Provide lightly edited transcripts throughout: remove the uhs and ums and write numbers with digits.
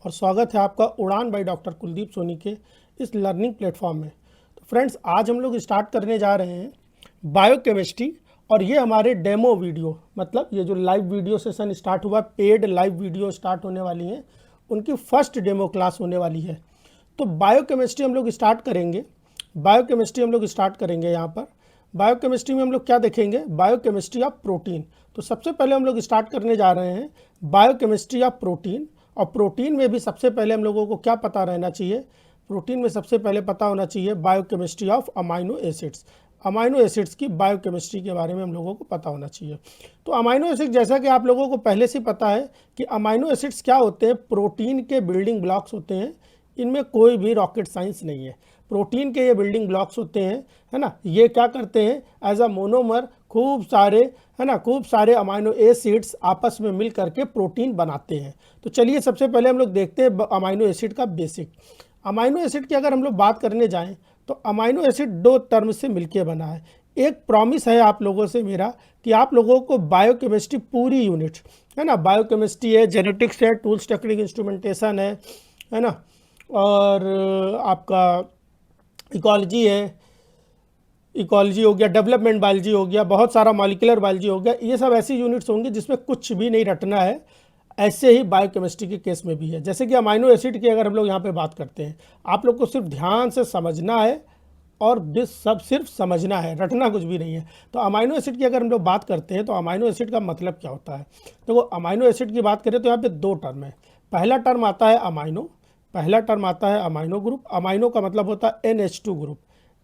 और स्वागत है आपका उड़ान बाय डॉक्टर कुलदीप सोनी के इस लर्निंग प्लेटफॉर्म में। तो फ्रेंड्स, आज हम लोग स्टार्ट करने जा रहे हैं बायोकेमिस्ट्री। और ये हमारे डेमो वीडियो, मतलब ये जो लाइव वीडियो सेशन स्टार्ट हुआ, पेड लाइव वीडियो स्टार्ट होने वाली हैं, उनकी फर्स्ट डेमो क्लास होने वाली है। तो बायोकेमिस्ट्री हम लोग स्टार्ट करेंगे। यहाँ पर बायोकेमिस्ट्री में हम लोग क्या देखेंगे? Biochemistry of protein. तो सबसे पहले हम लोग स्टार्ट करने जा रहे हैं बायोकेमिस्ट्री ऑफ प्रोटीन। और प्रोटीन में भी सबसे पहले हम लोगों को क्या पता रहना चाहिए? प्रोटीन में सबसे पहले पता होना चाहिए biochemistry of amino acids. Amino acids की बायोकेमिस्ट्री के बारे में हम लोगों को पता होना चाहिए। तो अमाइनो एसिड, जैसा कि आप लोगों को पहले से पता है कि अमाइनो एसिड्स क्या होते हैं, प्रोटीन के बिल्डिंग ब्लॉक्स होते हैं। इनमें कोई भी रॉकेट साइंस नहीं है। प्रोटीन के ये बिल्डिंग ब्लॉक्स होते हैं, है ना। ये क्या करते हैं? एज अ मोनोमर खूब सारे अमाइनो एसिड्स आपस में मिल करके प्रोटीन बनाते हैं। तो चलिए सबसे पहले हम लोग देखते हैं अमाइनो एसिड का बेसिक। अमाइनो एसिड की अगर हम लोग बात करने जाएं तो अमाइनो एसिड दो टर्म से मिलके बना है। एक प्रॉमिस है आप लोगों से मेरा कि आप लोगों को बायोकेमिस्ट्री पूरी यूनिट, है ना, बायोकेमिस्ट्री है, जेनेटिक्स है, टूल्स टेक्निक इंस्ट्रूमेंटेशन है ना, और आपका इकोलॉजी है, इकोलॉजी हो गया, डेवलपमेंट बायोलॉजी हो गया, बहुत सारा मॉलिक्यूलर बायोलॉजी हो गया। ये सब ऐसी यूनिट्स होंगी जिसमें कुछ भी नहीं रटना है। ऐसे ही बायोकेमिस्ट्री के केस में भी है। जैसे कि अमाइनो एसिड की अगर हम लोग यहाँ पे बात करते हैं, आप लोग को सिर्फ ध्यान से समझना है और सब सिर्फ समझना है, रटना कुछ भी नहीं है। तो अमाइनो एसिड की अगर हम लोग बात करते हैं तो अमाइनो एसिड का मतलब क्या होता है? तो वो अमाइनो एसिड की बात करें तो यहाँ पे दो टर्म है। पहला टर्म आता है अमाइनो ग्रुप। अमाइनो का मतलब होता है NH2 ग्रुप।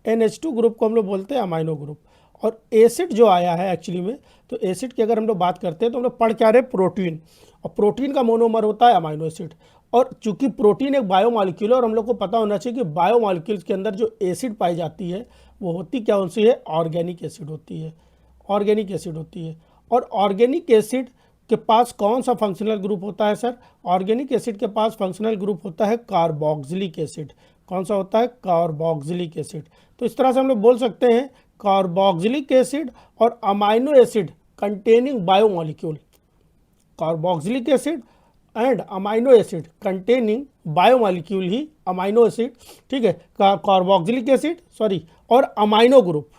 NH2 ग्रुप को हम लोग बोलते हैं अमाइनो ग्रुप। और एसिड जो आया है एक्चुअली में, तो एसिड की अगर हम लोग बात करते हैं तो हम लोग पढ़ क्या रहे? प्रोटीन। और प्रोटीन का मोनोमर होता है अमाइनो एसिड। और चूंकि प्रोटीन एक बायोमॉलिक्यूल है और हम लोग को पता होना चाहिए कि बायोमॉलिक्यूल्स के अंदर जो एसिड पाई जाती है वो होती क्या उनसे है? ऑर्गेनिक एसिड होती है। और ऑर्गेनिक एसिड के पास कौन सा फंक्शनल ग्रुप होता है सर? ऑर्गेनिक एसिड के पास फंक्शनल ग्रुप होता है कार्बोक्सिलिक एसिड। कौन सा होता है? Carboxylic acid. तो इस तरह से हम लोग बोल सकते हैं कार्बोक्सिलिक एसिड और amino acid containing biomolecule. Carboxylic acid and amino acid containing biomolecule he amino acid, ठीक है। कार्बोक्सिलिक एसिड और अमाइनो ग्रुप।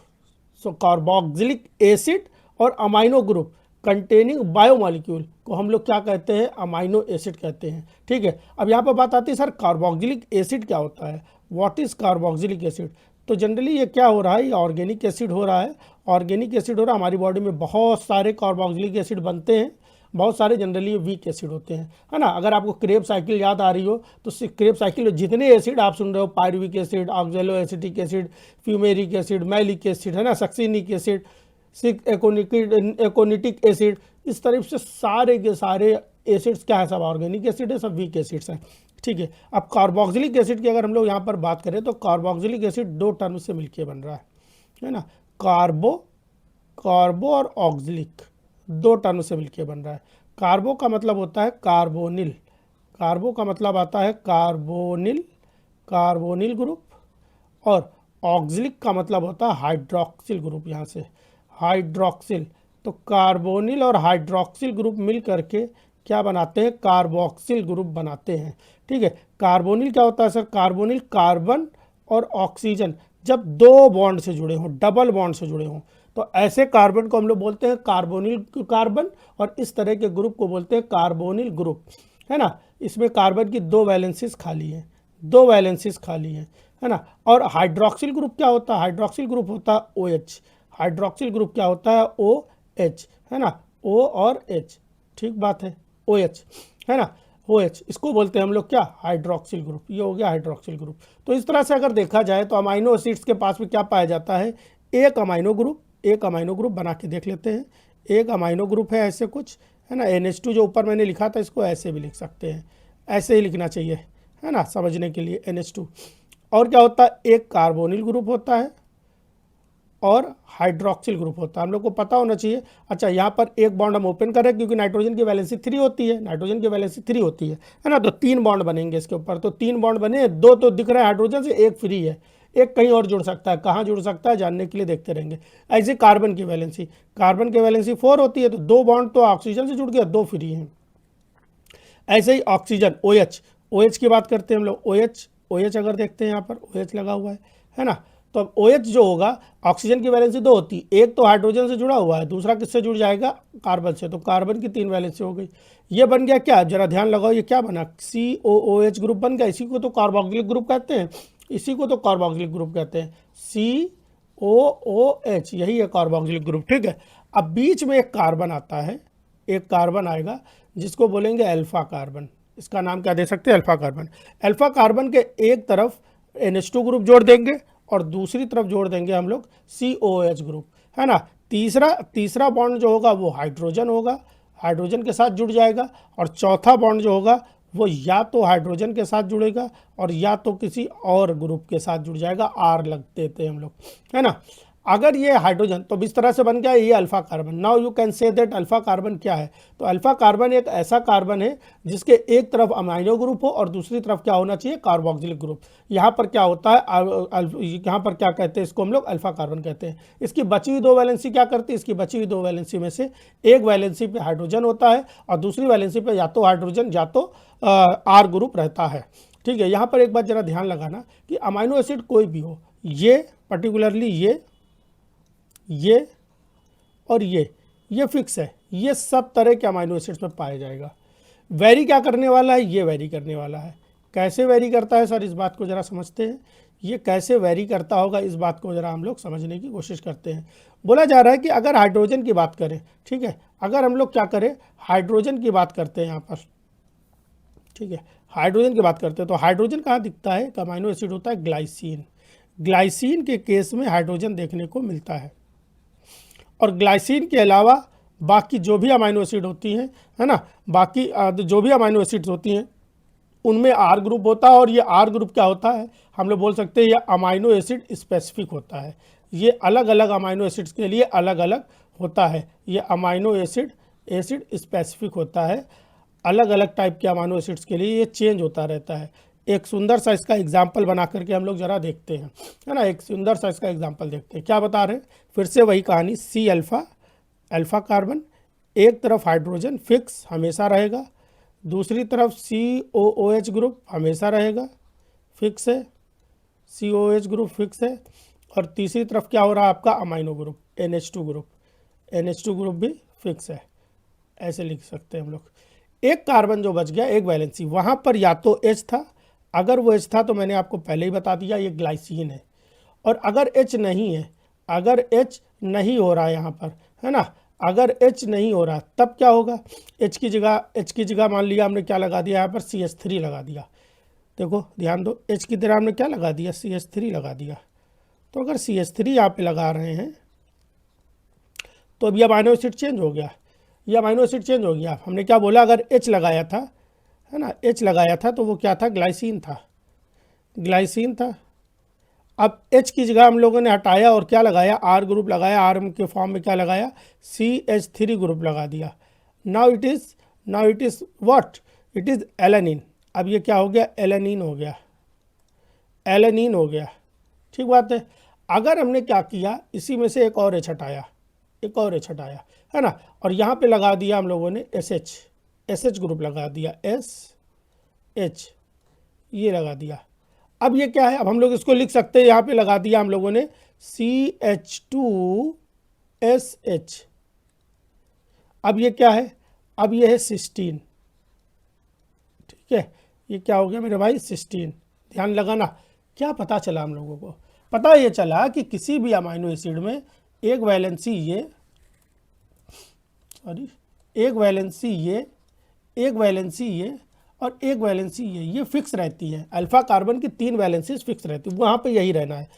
सो कार्बोक्सिलिक एसिड और अमाइनो ग्रुप कंटेनिंग बायोमॉलिक्यूल को हम लोग क्या कहते हैं? अमाइनो एसिड कहते हैं, ठीक है। अब यहाँ पर बात आती है सर कार्बोक्सिलिक एसिड क्या होता है? What is carboxylic acid? तो जनरली ये क्या हो रहा है? ये ऑर्गेनिक एसिड हो रहा है। हमारी बॉडी में बहुत सारे कार्बोक्सिलिक एसिड बनते हैं, बहुत सारे जनरली वीक एसिड होते हैं, है ना। अगर आपको क्रेब साइकिल याद आ रही हो तो क्रेब साइकिल में जितने एसिड आप सुन रहे हो, pyruvic acid, ऑक्जेलो acetic acid, fumaric acid, malic acid, है ना, सक्सिनिक एसिड, एकोनिटिक एसिड, इस तरह से सारे के सारे एसिड्स क्या है? सब ऑर्गेनिक एसिड है, सब वीक एसिड्स हैं, ठीक है। अब कार्बोक्सिलिक एसिड की अगर हम लोग यहाँ पर बात करें तो कार्बोक्सिलिक एसिड दो टर्म से मिलके बन रहा है ना। कार्बो और ऑक्सिलिक दो टर्म से मिलके बन रहा है। कार्बो का मतलब होता है कार्बोनिल। कार्बो का मतलब आता है कार्बोनिल ग्रुप। और ऑक्सिलिक का मतलब होता है हाइड्रोक्सिल ग्रुप। यहाँ से हाइड्रोक्सिल, तो कार्बोनिल और हाइड्रोक्सिल ग्रुप मिल करके क्या बनाते हैं? कार्बोक्सिल ग्रुप बनाते हैं, ठीक है। कार्बोनिल क्या होता है सर? कार्बोनिल कार्बन और ऑक्सीजन जब दो बॉन्ड से जुड़े हों, डबल बॉन्ड से जुड़े हों, तो ऐसे कार्बन को हम लोग बोलते हैं कार्बोनिल कार्बन, और इस तरह के ग्रुप को बोलते हैं कार्बोनिल ग्रुप, है ना। इसमें कार्बन की दो वैलेंसीज खाली हैं, है ना। और हाइड्रोक्सिल ग्रुप क्या होता है? हाइड्रोक्सिल ग्रुप होता है OH। हाइड्रोक्सिल ग्रुप क्या होता है? OH, है ना, O और H, ठीक बात है, OH, है ना, OH। इसको बोलते हैं हम लोग क्या? Hydroxyl group. ये हो गया हाइड्रोक्सिल ग्रुप। तो इस तरह से अगर देखा जाए तो अमाइनो एसिड्स के पास में क्या पाया जाता है? एक अमाइनो ग्रुप बना के देख लेते हैं। एक अमाइनो ग्रुप है ऐसे कुछ, है ना। NH2 जो ऊपर मैंने लिखा था इसको ऐसे भी लिख सकते हैं, ऐसे ही लिखना चाहिए, है ना, समझने के लिए, NH2। और क्या होता है? एक कार्बोनिल ग्रुप होता है और हाइड्रोक्सिल ग्रुप होता है, हम लोग को पता होना चाहिए। अच्छा, यहाँ पर एक बॉन्ड हम ओपन कर रहे हैं क्योंकि नाइट्रोजन की वैलेंसी 3 होती है, है ना। तो 3 बॉन्ड बनेंगे इसके ऊपर। तो 3 बॉन्ड बने, 2 तो दिख रहे हैं हाइड्रोजन से, एक फ्री है, एक कहीं और जुड़ सकता है। कहाँ जुड़ सकता है जानने के लिए देखते रहेंगे। ऐसे कार्बन की वैलेंसी 4 होती है, तो 2 बॉन्ड तो ऑक्सीजन से जुड़ गया, 2 फ्री हैं। ऐसे ही ऑक्सीजन OH की बात करते हैं हम लोग, OH अगर देखते हैं यहाँ पर OH लगा हुआ है ना। तो अब OH जो होगा, ऑक्सीजन की वैलेंसी 2 होती है, एक तो हाइड्रोजन से जुड़ा हुआ है, दूसरा किससे जुड़ जाएगा, कार्बन से, तो कार्बन की 3 वैलेंसी हो गई। ये बन गया क्या, जरा ध्यान लगाओ, ये क्या बना, COOH ग्रुप बन गया। इसी को तो कार्बोक्सिलिक ग्रुप कहते हैं, इसी को तो कार्बोक्सिलिक ग्रुप कहते हैं, COOH, यही है कार्बोक्सिलिक ग्रुप, ठीक है। अब बीच में एक कार्बन आता है, एक कार्बन आएगा जिसको बोलेंगे अल्फा कार्बन। इसका नाम क्या दे सकते हैं, अल्फा कार्बन। अल्फा कार्बन के एक तरफ NH2 ग्रुप जोड़ देंगे और दूसरी तरफ जोड़ देंगे हम लोग COOH ग्रुप, है ना। तीसरा बॉन्ड जो होगा वो हाइड्रोजन होगा, हाइड्रोजन के साथ जुड़ जाएगा। और चौथा बॉन्ड जो होगा वो या तो हाइड्रोजन के साथ जुड़ेगा और या तो किसी और ग्रुप के साथ जुड़ जाएगा, R लग देते हैं हम लोग, है ना। अगर ये हाइड्रोजन, तो इस तरह से बन गया ये alpha carbon. Now you can say that alpha carbon क्या है, तो अल्फा कार्बन एक ऐसा कार्बन है जिसके एक तरफ अमाइनो ग्रुप हो और दूसरी तरफ क्या होना चाहिए, कार्बोक्सिलिक ग्रुप। यहाँ पर क्या होता है, यहाँ पर क्या कहते हैं, इसको हम लोग अल्फा कार्बन कहते हैं। इसकी बची हुई 2 वैलेंसी क्या करती है, इसकी बची हुई 2 वैलेंसी में से एक वैलेंसी पे हाइड्रोजन होता है और दूसरी वैलेंसी पे या तो हाइड्रोजन या तो R ग्रुप रहता है, ठीक है। यहाँ पर एक बात जरा ध्यान लगाना कि अमाइनो एसिड कोई भी हो, ये पर्टिकुलरली ये और ये फिक्स है, ये सब तरह के अमाइनो एसिड्स में पाया जाएगा। वेरी क्या करने वाला है, ये वेरी करने वाला है। कैसे वेरी करता है सर, इस बात को ज़रा समझते हैं। ये कैसे वेरी करता होगा, इस बात को ज़रा हम लोग समझने की कोशिश करते हैं। बोला जा रहा है कि अगर हाइड्रोजन की बात करें, ठीक है, अगर हम लोग क्या करें, हाइड्रोजन की बात करते हैं यहाँ पर, ठीक है, हाइड्रोजन की बात करते हैं, तो हाइड्रोजन कहाँ दिखता है, एक अमाइनो एसिड होता है ग्लाइसिन। ग्लाइसिन के केस में हाइड्रोजन देखने को मिलता है। और ग्लाइसिन के अलावा बाकी जो भी अमाइनो एसिड होती हैं, है ना, बाकी जो भी अमाइनो एसिड्स होती हैं उनमें R ग्रुप होता है। और ये R ग्रुप क्या होता है, हम लोग बोल सकते हैं ये अमाइनो एसिड स्पेसिफिक होता है। ये अलग अलग अमाइनो एसिड्स के लिए अलग अलग होता है। ये अमाइनो एसिड स्पेसिफिक होता है, अलग अलग टाइप के अमाइनो एसिड्स के लिए ये चेंज होता रहता है। एक सुंदर सा इसका एग्जाम्पल बना करके हम लोग ज़रा देखते हैं, है ना, एक सुंदर सा इसका एग्जाम्पल देखते हैं। क्या बता रहे हैं, फिर से वही कहानी, C अल्फा कार्बन, एक तरफ हाइड्रोजन फिक्स हमेशा रहेगा, दूसरी तरफ COOH ग्रुप हमेशा रहेगा, फिक्स है, COOH ग्रुप फिक्स है। और तीसरी तरफ क्या हो रहा है आपका, अमाइनो ग्रुप NH2 ग्रुप भी फिक्स है। ऐसे लिख सकते हैं हम लोग। एक कार्बन जो बच गया, एक वैलेंसी, वहाँ पर या तो H था, अगर वो H था तो मैंने आपको पहले ही बता दिया ये ग्लाइसिन है। और अगर H नहीं है, अगर H नहीं हो रहा है यहाँ पर, है ना, अगर H नहीं हो रहा तब क्या होगा, H की जगह मान लिया हमने क्या लगा दिया यहाँ पर, CH3 लगा दिया। देखो ध्यान दो, H की तरह हमने क्या लगा दिया, CH3 लगा दिया। तो अगर CH3 यहाँ पे लगा रहे हैं तो अब ये अमाइनो एसिड चेंज हो गया, ये अमाइनो एसिड चेंज हो गया। हमने क्या बोला, अगर H लगाया था, है ना, H लगाया था तो वो क्या था, ग्लाइसिन था। अब H की जगह हम लोगों ने हटाया और क्या लगाया, R ग्रुप लगाया, R के फॉर्म में क्या लगाया, CH3 ग्रुप लगा दिया। Now it is what, it is alanine. अब ये क्या हो गया, एलेनिन हो गया, ठीक बात है। अगर हमने क्या किया, इसी में से एक और H हटाया, है ना, और यहाँ पे लगा दिया हम लोगों ने SH ग्रुप लगा दिया, SH ये लगा दिया। अब ये क्या है, अब हम लोग इसको लिख सकते हैं, यहाँ पे लगा दिया हम लोगों ने CH2SH। अब ये क्या है, अब ये है सिस्टीन, ठीक है, ये क्या हो गया मेरे भाई, सिस्टीन। ध्यान लगाना, क्या पता चला हम लोगों को, पता ये चला कि किसी भी अमाइनो एसिड में एक वैलेंसी ये और एक वैलेंसी ये फिक्स रहती है। अल्फा कार्बन की 3 वैलेंसीज फिक्स रहती है, वहाँ पे यही रहना है।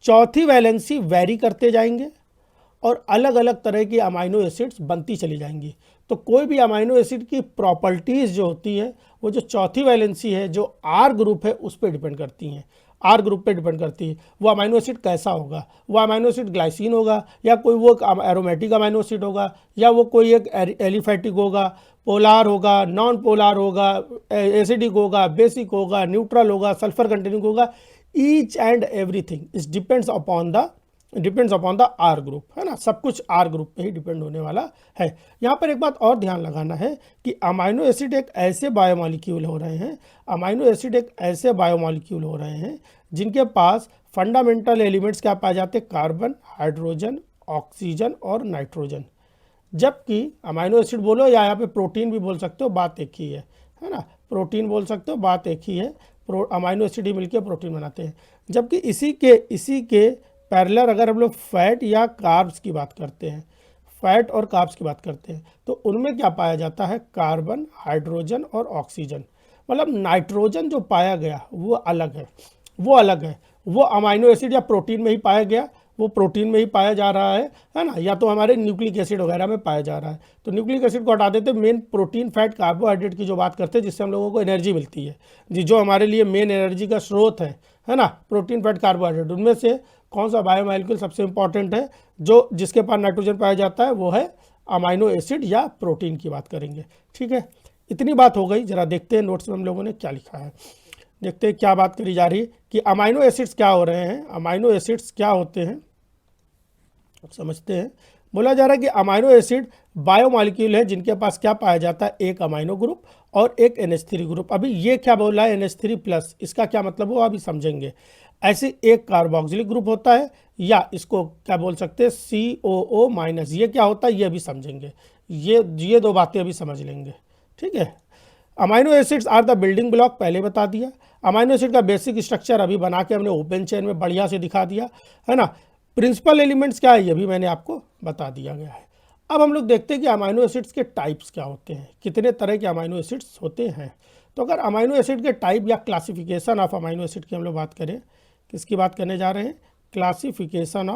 चौथी वैलेंसी वेरी करते जाएंगे और अलग अलग तरह की अमाइनो एसिड्स बनती चली जाएंगी। तो कोई भी अमाइनो एसिड की प्रॉपर्टीज़ जो होती है वो जो चौथी वैलेंसी है, जो R ग्रुप है, उस पर डिपेंड करती हैं, R ग्रुप पे डिपेंड करती है। वो अमाइनो एसिड कैसा होगा, वो अमाइनो एसिड ग्लाइसिन होगा या कोई वो एरोमेटिक अमाइनो एसिड होगा या वो कोई एक एलिफैटिक होगा, पोलार होगा, नॉन पोलार होगा, एसिडिक होगा, बेसिक होगा, न्यूट्रल होगा, सल्फर कंटेनिंग होगा। Each and everything is depends upon the depends upon the R group, है ना, सब कुछ आर ग्रुप पे ही डिपेंड होने वाला है। यहाँ पर एक बात और ध्यान लगाना है कि अमाइनो एसिड एक ऐसे बायोमॉलिक्यूल हो रहे हैं, अमाइनो एसिड एक ऐसे बायोमॉलिक्यूल हो रहे हैं जिनके पास फंडामेंटल एलिमेंट्स क्या पाए जाते हैं, कार्बन, हाइड्रोजन, ऑक्सीजन और नाइट्रोजन। जबकि अमाइनो एसिड बोलो या यहाँ पे प्रोटीन भी बोल सकते हो, बात एक ही है ना, प्रोटीन बोल सकते हो, बात एक ही है, अमाइनो एसिड ही मिलकर प्रोटीन बनाते हैं। जबकि इसी के पैरेलल अगर हम लोग फैट या कार्ब्स की बात करते हैं, फैट और कार्ब्स की बात करते हैं, तो उनमें क्या पाया जाता है, कार्बन, हाइड्रोजन और ऑक्सीजन। मतलब नाइट्रोजन जो पाया गया वो अलग है, वो अलग है, वो अमाइनो एसिड या प्रोटीन में ही पाया गया, वो प्रोटीन में ही पाया जा रहा है ना, या तो हमारे न्यूक्लिक एसिड वगैरह में पाया जा रहा है। तो न्यूक्लिक एसिड को हटा देते, मेन प्रोटीन, फैट, कार्बोहाइड्रेट की जो बात करते हैं जिससे हम लोगों को एनर्जी मिलती है, जी, जो हमारे लिए मेन एनर्जी का स्रोत है ना, प्रोटीन, फैट, कार्बोहाइड्रेट। उनमें से कौन सा बायोमॉलिक्यूल सबसे इंपॉर्टेंट है, जो जिसके पास नाइट्रोजन पाया जाता है, वो है अमाइनो एसिड या प्रोटीन की बात करेंगे। ठीक है, इतनी बात हो गई। जरा देखते हैं नोट्स में हम लोगों ने क्या लिखा है, देखते हैं क्या बात करी जा रही है कि अमाइनो एसिड्स क्या हो रहे हैं, अमाइनो एसिड्स क्या होते हैं, समझते हैं। बोला जा रहा है कि अमाइनो एसिड बायोमॉलिक्यूल है जिनके पास क्या पाया जाता है, एक अमाइनो ग्रुप और एक NH3 ग्रुप। अभी ये क्या बोला है, NH3+, इसका क्या मतलब हो अभी समझेंगे। ऐसे एक कार्बोक्सिलिक ग्रुप होता है, या इसको क्या बोल सकते हैं, COO-, ये क्या होता है ये भी समझेंगे, ये दो बातें अभी समझ लेंगे। ठीक है, amino acids are the building block, पहले बता दिया। अमाइनो एसिड का बेसिक स्ट्रक्चर अभी बना के हमने ओपन चेन में बढ़िया से दिखा दिया, है ना। प्रिंसिपल एलिमेंट्स क्या है ये भी मैंने आपको बता दिया गया है। अब हम लोग देखते हैं कि अमाइनो एसिड्स के टाइप्स क्या होते हैं, कितने तरह के अमाइनो एसिड्स होते हैं। तो अगर अमाइनो एसिड के टाइप या क्लासिफिकेशन ऑफ अमाइनो एसिड की हम लोग बात करें, किसकी बात करने जा रहे हैं, classification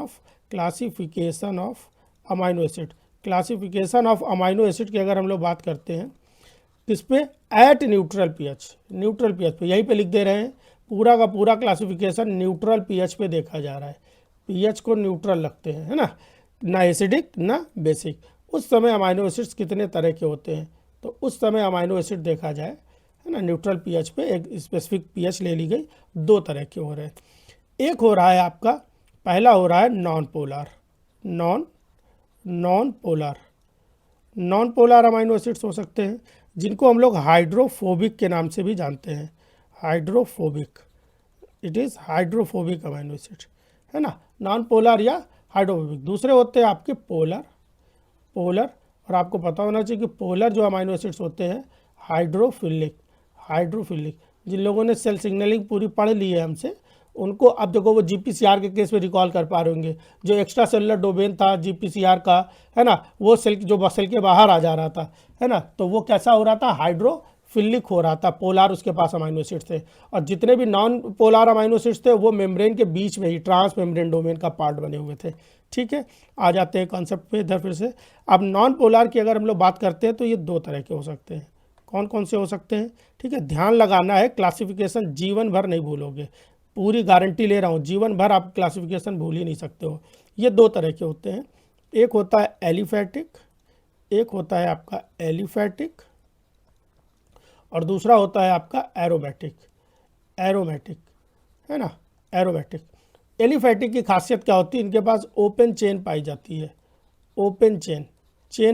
of amino acid. Classification of amino acid की अगर हम लोग बात करते हैं किस पे, at neutral pH, neutral pH पे, यहीं पे लिख दे रहे हैं, पूरा का पूरा क्लासिफिकेशन न्यूट्रल पीएच पे देखा जा रहा है। पीएच को न्यूट्रल रखते हैं, है ना एसिडिक ना बेसिक। उस समय अमाइनो एसिड्स कितने तरह के होते हैं, तो उस समय अमाइनो एसिड देखा जाए, है ना, न्यूट्रल पीएच पे एक स्पेसिफिक पीएच ले ली गई, दो तरह के हो रहे हैं। एक हो रहा है आपका, पहला हो रहा है नॉन पोलर अमाइनो एसिड्स हो सकते हैं, जिनको हम लोग हाइड्रोफोबिक के नाम से भी जानते हैं, hydrophobic, it is hydrophobic amino acid, है ना, नॉन पोलर या हाइड्रोफोबिक। दूसरे होते हैं आपके पोलर, और आपको पता होना चाहिए कि पोलर जो अमाइनो एसिड्स होते हैं हाइड्रोफिलिक। जिन लोगों ने सेल सिग्नलिंग पूरी पढ़ ली है हमसे, उनको अब देखो वो GPCR के केस में रिकॉल कर पा रहे होंगे, जो एक्स्ट्रा सेलुलर डोमेन था GPCR का, है ना, वो सेल के बाहर आ जा रहा था, है ना, तो वो कैसा हो रहा था, हाइड्रोफिलिक हो रहा था, पोलार उसके पास अमाइनो एसिड्स थे। और जितने भी नॉन पोलार अमाइनो एसिड्स थे वो मेम्ब्रेन के बीच में ही ट्रांस मेम्ब्रेन डोमेन का पार्ट बने हुए थे। ठीक है, आ जाते हैं कॉन्सेप्ट पे इधर फिर से। अब नॉन पोलार की अगर हम लोग बात करते हैं तो ये दो तरह के हो सकते हैं। कौन कौन से हो सकते हैं, ठीक है, ध्यान लगाना है, क्लासिफिकेशन जीवन भर नहीं भूलोगे, पूरी गारंटी ले रहा हूँ, जीवन भर आप क्लासिफिकेशन भूल ही नहीं सकते हो। ये दो तरह के होते हैं, एक होता है एलिफैटिक, एक होता है आपका एलिफैटिक, और दूसरा होता है आपका एरोमेटिक, है ना, एरोमेटिक। एलिफैटिक की खासियत क्या होती है, इनके पास ओपन चेन पाई जाती है, ओपन चेन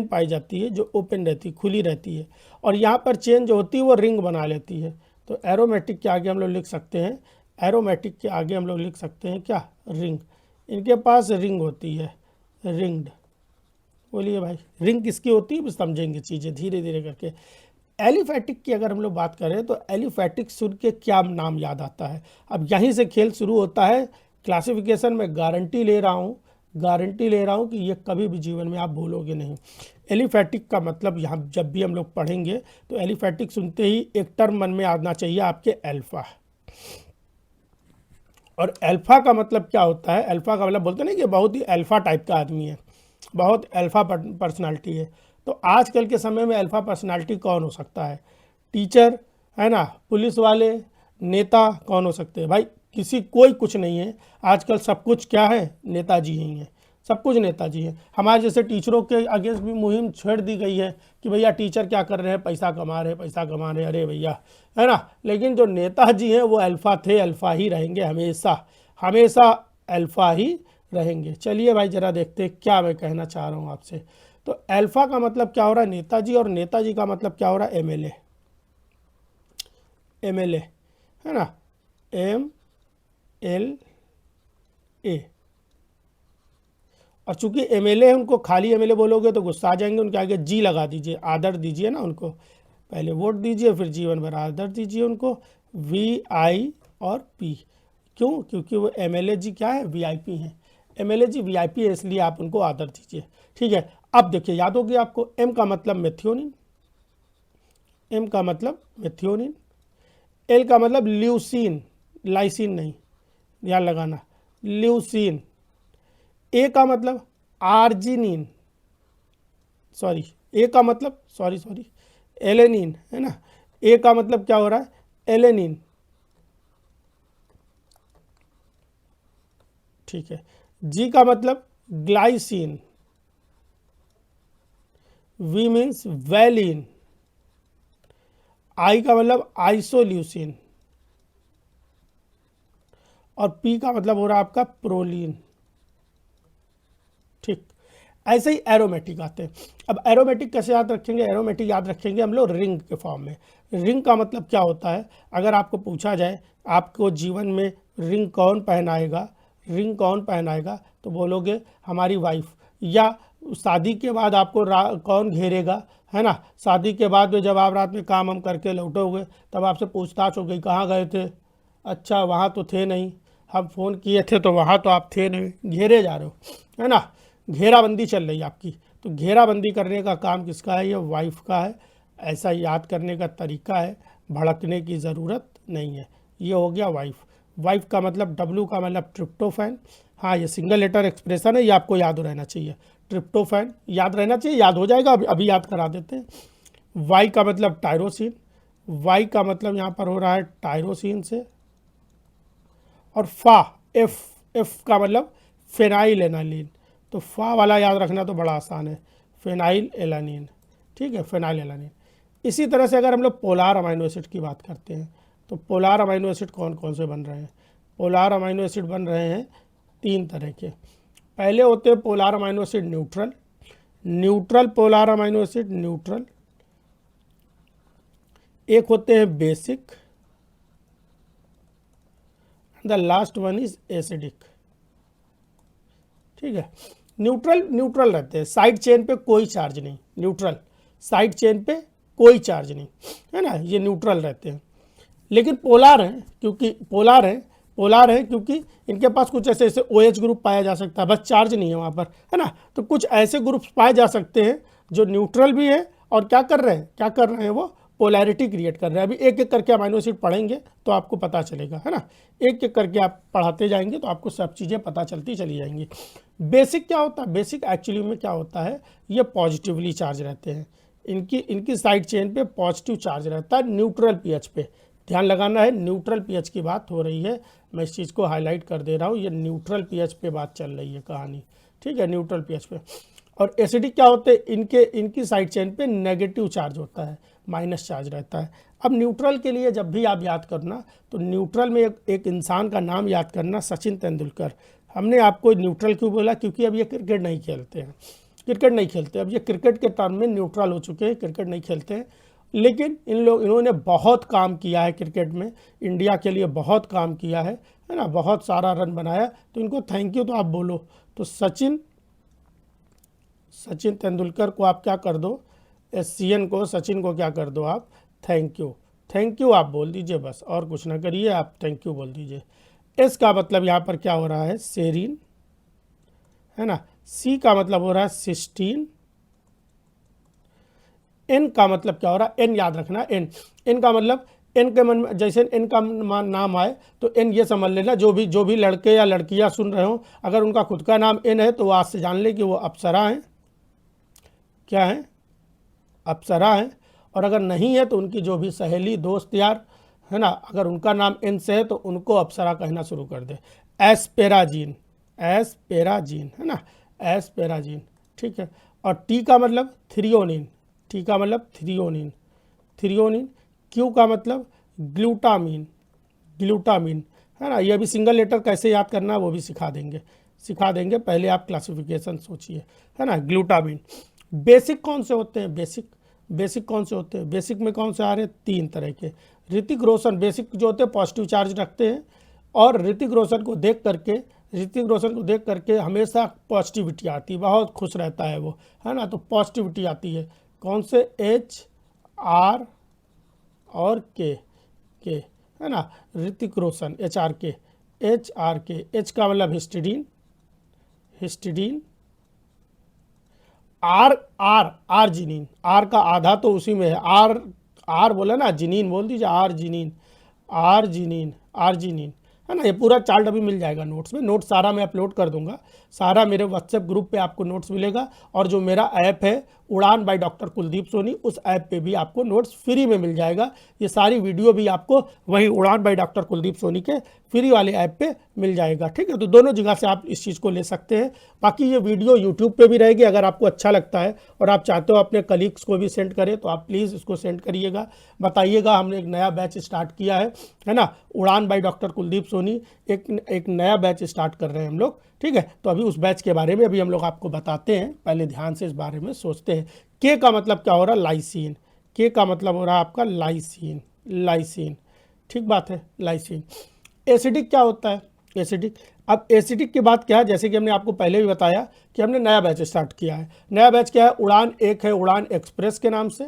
पाई जाती है जो ओपन रहती है, खुली रहती है, और यहाँ पर चेन जो होती है वो रिंग बना लेती है। तो एरोमेटिक के आगे हम लोग लिख सकते हैं, एरोमेटिक के आगे हम लोग लिख सकते हैं क्या, रिंग। इनके पास रिंग होती है, रिंग्ड। बोलिए भाई, रिंग किसकी होती है, समझेंगे चीज़ें धीरे धीरे करके। एलिफैटिक की अगर हम लोग बात करें तो एलिफैटिक सुन के क्या नाम याद आता है, अब यहीं से खेल शुरू होता है। क्लासिफिकेशन में गारंटी ले रहा हूँ कि ये कभी भी जीवन में आप भूलोगे नहीं। एलिफैटिक का मतलब यहाँ जब भी हम लोग पढ़ेंगे तो एलिफैटिक सुनते ही एक टर्म मन में आना चाहिए आपके, अल्फा। और अल्फा का मतलब क्या होता है, अल्फा का मतलब बोलते नहीं कि बहुत ही अल्फा टाइप का आदमी है, बहुत अल्फा पर्सनालिटी है। तो आजकल के समय में अल्फा पर्सनालिटी कौन हो सकता है, टीचर, है ना, पुलिस वाले, नेता कौन हो सकते हैं भाई, कोई कुछ नहीं है। आजकल सब कुछ क्या है, नेताजी ही हैं, सब कुछ नेताजी है। हमारे जैसे टीचरों के अगेंस्ट भी मुहिम छेड़ दी गई है कि भैया टीचर क्या कर रहे हैं, पैसा कमा रहे हैं, अरे भैया, है ना। लेकिन जो नेताजी हैं वो अल्फा थे, अल्फा ही रहेंगे, हमेशा अल्फा ही रहेंगे। चलिए भाई ज़रा देखते हैं क्या मैं कहना चाह रहा हूँ आपसे। तो अल्फ़ा का मतलब क्या हो रहा है, नेताजी, और नेताजी का मतलब क्या हो रहा है, एमएलए, एमएलए, है ना, MLA। और चूंकि एमएलए है, उनको खाली एमएलए बोलोगे तो गुस्सा आ जाएंगे, उनके आगे जी लगा दीजिए, आदर दीजिए ना उनको, पहले वोट दीजिए फिर जीवन भर आदर दीजिए उनको, VI और P। क्यों? क्योंकि वो एमएलए जी क्या है, VIP हैं। एमएलए जी VIP है, इसलिए आप उनको आदर दीजिए। ठीक है, अब देखिए याद होगी आपको, M का मतलब मेथियोनिन, M का मतलब मेथियोनिन, L का मतलब ल्यूसीन, लाइसिन नहीं, ध्यान लगाना, ल्यूसीन। A का मतलब आर्जिनिन, सॉरी, ए का मतलब सॉरी एलेनिन, है ना। ए का मतलब क्या हो रहा है, एलेनिन। ठीक है, जी का मतलब ग्लाइसिन, वी मीन्स वैलिन, आई का मतलब आइसोल्यूसिन, और पी का मतलब हो रहा है आपका प्रोलीन। ठीक, ऐसे ही एरोमेटिक आते हैं। अब एरोमेटिक कैसे याद रखेंगे, एरोमेटिक याद रखेंगे हम लोग रिंग के फॉर्म में। रिंग का मतलब क्या होता है, अगर आपको पूछा जाए आपको जीवन में रिंग कौन पहनाएगा, रिंग कौन पहनाएगा, तो बोलोगे हमारी वाइफ। या शादी के बाद आपको कौन घेरेगा, है ना, शादी के बाद में जब आप रात में काम हम करके लौटोगे तब आपसे पूछताछ हो गई कहाँ गए थे, अच्छा वहाँ तो थे नहीं, हम फ़ोन किए थे तो वहाँ तो आप थे नहीं, घेरे जा रहे हो, है ना, घेराबंदी चल रही है आपकी। तो घेराबंदी करने का काम किसका है, ये वाइफ का है। ऐसा याद करने का तरीका है, भड़कने की ज़रूरत नहीं है। ये हो गया वाइफ। वाइफ का मतलब W का मतलब ट्रिप्टोफैन। हाँ, ये सिंगल लेटर एक्सप्रेशन है, ये आपको याद रहना चाहिए, ट्रिप्टोफैन याद रहना चाहिए, याद हो जाएगा, अभी याद करा देते हैं। वाई का मतलब टायरोसिन, वाई का मतलब यहाँ पर हो रहा है टायरोसिन से। और फा, एफ का मतलब फेनाइल एनालिन। तो फा वाला याद रखना तो बड़ा आसान है, फेनाइल एलानिन। ठीक है, फेनाइल एलानिन। इसी तरह से अगर हम लोग पोलार अमाइनो एसिड की बात करते हैं, तो पोलार अमाइनो एसिड कौन कौन से बन रहे हैं, पोलार अमाइनो एसिड बन रहे हैं 3 तरह के। पहले होते हैं polar amino acid neutral, neutral polar amino acid, neutral. एक होते हैं basic, the last one is acidic. ठीक है, न्यूट्रल न्यूट्रल रहते हैं, साइड चेन पे कोई चार्ज नहीं, न्यूट्रल साइड चेन पे कोई चार्ज नहीं, है ना, ये न्यूट्रल रहते हैं। लेकिन पोलार हैं, क्योंकि पोलार हैं क्योंकि इनके पास कुछ ऐसे ऐसे OH ग्रुप पाया जा सकता है, बस चार्ज नहीं है वहाँ पर, है ना। तो कुछ ऐसे ग्रुप्स पाए जा सकते हैं जो न्यूट्रल भी है और क्या कर रहे हैं वो पोलैरिटी क्रिएट कर रहे हैं। अभी एक एक करके अमाइनो एसिड पढ़ेंगे तो आपको पता चलेगा, है ना, एक एक करके आप पढ़ाते जाएंगे तो आपको सब चीज़ें पता चलती चली जाएंगी। बेसिक क्या होता है, बेसिक एक्चुअली में क्या होता है, ये पॉजिटिवली चार्ज रहते हैं, इनकी साइड चेन पे पॉजिटिव चार्ज रहता है न्यूट्रल पीएच पे। ध्यान लगाना है, न्यूट्रल पीएच की बात हो रही है, मैं इस चीज़ को हाईलाइट कर दे रहा हूँ, ये न्यूट्रल पीएच पे बात चल रही है कहानी। ठीक है, न्यूट्रल पीएच पे। और एसिडिक क्या होते हैं, इनकी साइड चेन पे नेगेटिव चार्ज होता है, माइनस चार्ज रहता है। अब न्यूट्रल के लिए जब भी आप याद करना तो न्यूट्रल में एक इंसान का नाम याद करना, सचिन तेंदुलकर। हमने आपको न्यूट्रल क्यों बोला, क्योंकि अब ये क्रिकेट नहीं खेलते हैं, अब ये क्रिकेट के टर्म में न्यूट्रल हो चुके हैं, क्रिकेट नहीं खेलते हैं। लेकिन इन्होंने बहुत काम किया है क्रिकेट में, इंडिया के लिए बहुत काम किया है ना, बहुत सारा रन बनाया, तो इनको थैंक यू तो आप बोलो। तो सचिन तेंदुलकर को आप क्या कर दो, SCN को, सचिन को क्या कर दो आप, थैंक यू आप बोल दीजिए, बस और कुछ ना करिए, आप थैंक यू बोल दीजिए। एस का मतलब यहाँ पर क्या हो रहा है, सेरीन, है ना। सी का मतलब हो रहा है सिस्टीन। एन का मतलब क्या हो रहा है, एन याद रखना, एन का मतलब, एन के मन में जैसे एन का नाम आए तो एन ये समझ लेना, जो भी लड़के या लड़कियां सुन रहे हो, अगर उनका खुद का नाम एन है तो वो आज से जान ले कि वो अप्सरा हैं, क्या है, अप्सरा है। और अगर नहीं है तो उनकी जो भी सहेली दोस्त यार, है ना, अगर उनका नाम एन से है तो उनको अप्सरा कहना शुरू कर दे। एस्पेराजीन, है ना, एस्पेराजीन। ठीक है, और टी का मतलब थ्रियोनिन, थ्रियोनिन। क्यू का मतलब ग्लूटामीन, है ना, ये भी सिंगल लेटर कैसे याद करना वो भी सिखा देंगे, सिखा देंगे, पहले आप क्लासिफिकेशन सोचिए, है ना। ग्लूटामिन बेसिक कौन से होते हैं, बेसिक कौन से होते हैं, बेसिक में कौन से आ रहे हैं, 3 तरह के। ऋतिक रोशन बेसिक जो होते हैं पॉजिटिव चार्ज रखते हैं, और ऋतिक रोशन को देख करके हमेशा पॉजिटिविटी आती है, बहुत खुश रहता है वो, है ना। तो पॉजिटिविटी आती है कौन से, एच आर और के, है ना। ऋतिक रोशन एच आर के, एच का मतलब हिस्टिडीन, आर जिनीन, आर का आधा तो उसी में है, आर बोला ना, जिनीन बोल दीजिए, आर जिनीन, है ना। ये पूरा चार्ट अभी मिल जाएगा नोट्स में, नोट्स सारा मैं अपलोड कर दूंगा, सारा मेरे व्हाट्सएप ग्रुप पे आपको नोट्स मिलेगा। और जो मेरा ऐप है उड़ान बाय डॉक्टर कुलदीप सोनी, उस ऐप पे भी आपको नोट्स फ्री में मिल जाएगा। ये सारी वीडियो भी आपको वही उड़ान बाय डॉक्टर कुलदीप सोनी के फ्री वाले ऐप पे मिल जाएगा, ठीक है। तो दोनों जगह से आप इस चीज़ को ले सकते हैं। बाकी ये वीडियो यूट्यूब पे भी रहेगी, अगर आपको अच्छा लगता है और आप चाहते हो अपने कलीग्स को भी सेंड करें तो आप प्लीज़ इसको सेंड करिएगा, बताइएगा। हमने एक नया बैच स्टार्ट किया है ना, उड़ान बाय डॉक्टर कुलदीप सोनी, एक नया बैच स्टार्ट कर रहे हैं हम लोग, ठीक है। तो अभी उस बैच के बारे में अभी हम लोग आपको बताते हैं, पहले ध्यान से इस बारे में सोचते हैं। के का मतलब क्या हो रहा है, लाइसिन, के का मतलब हो रहा है आपका लाइसिन, ठीक बात है, लाइसिन। एसिडिक क्या होता है, एसिडिक। अब एसिडिक की बात क्या है, जैसे कि हमने आपको पहले भी बताया कि हमने नया बैच स्टार्ट किया है। नया बैच क्या है, उड़ान, एक है उड़ान एक्सप्रेस के नाम से,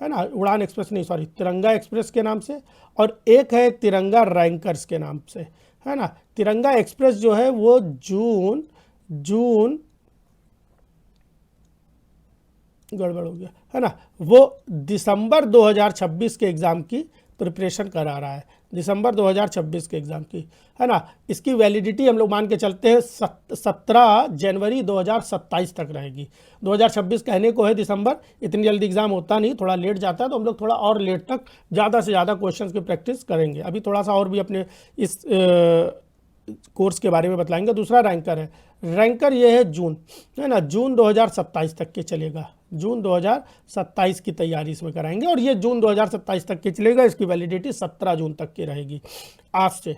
है ना, उड़ान एक्सप्रेस नहीं सॉरी, तिरंगा एक्सप्रेस के नाम से, और एक है तिरंगा रैंकर्स के नाम से, है ना। तिरंगा एक्सप्रेस जो है वो जून गड़बड़ हो गया, है ना, वो दिसंबर 2026 के एग्ज़ाम की प्रिपरेशन करा रहा है, दिसंबर 2026 के एग्ज़ाम की, है ना। इसकी वैलिडिटी हम लोग मान के चलते हैं 17 जनवरी 2027 तक रहेगी। 2026 कहने को है दिसंबर, इतनी जल्दी एग्ज़ाम होता नहीं, थोड़ा लेट जाता है, तो हम लोग थोड़ा और लेट तक ज़्यादा से ज़्यादा क्वेश्चंस की प्रैक्टिस करेंगे। अभी थोड़ा सा और भी अपने इस कोर्स के बारे में बताएंगे। दूसरा रैंकर है, रैंकर ये है जून, है ना, जून 2027 तक के चलेगा, जून 2027 की तैयारी इसमें कराएंगे, और ये जून 2027 तक के चलेगा। इसकी वैलिडिटी 17 जून तक की रहेगी, आज से,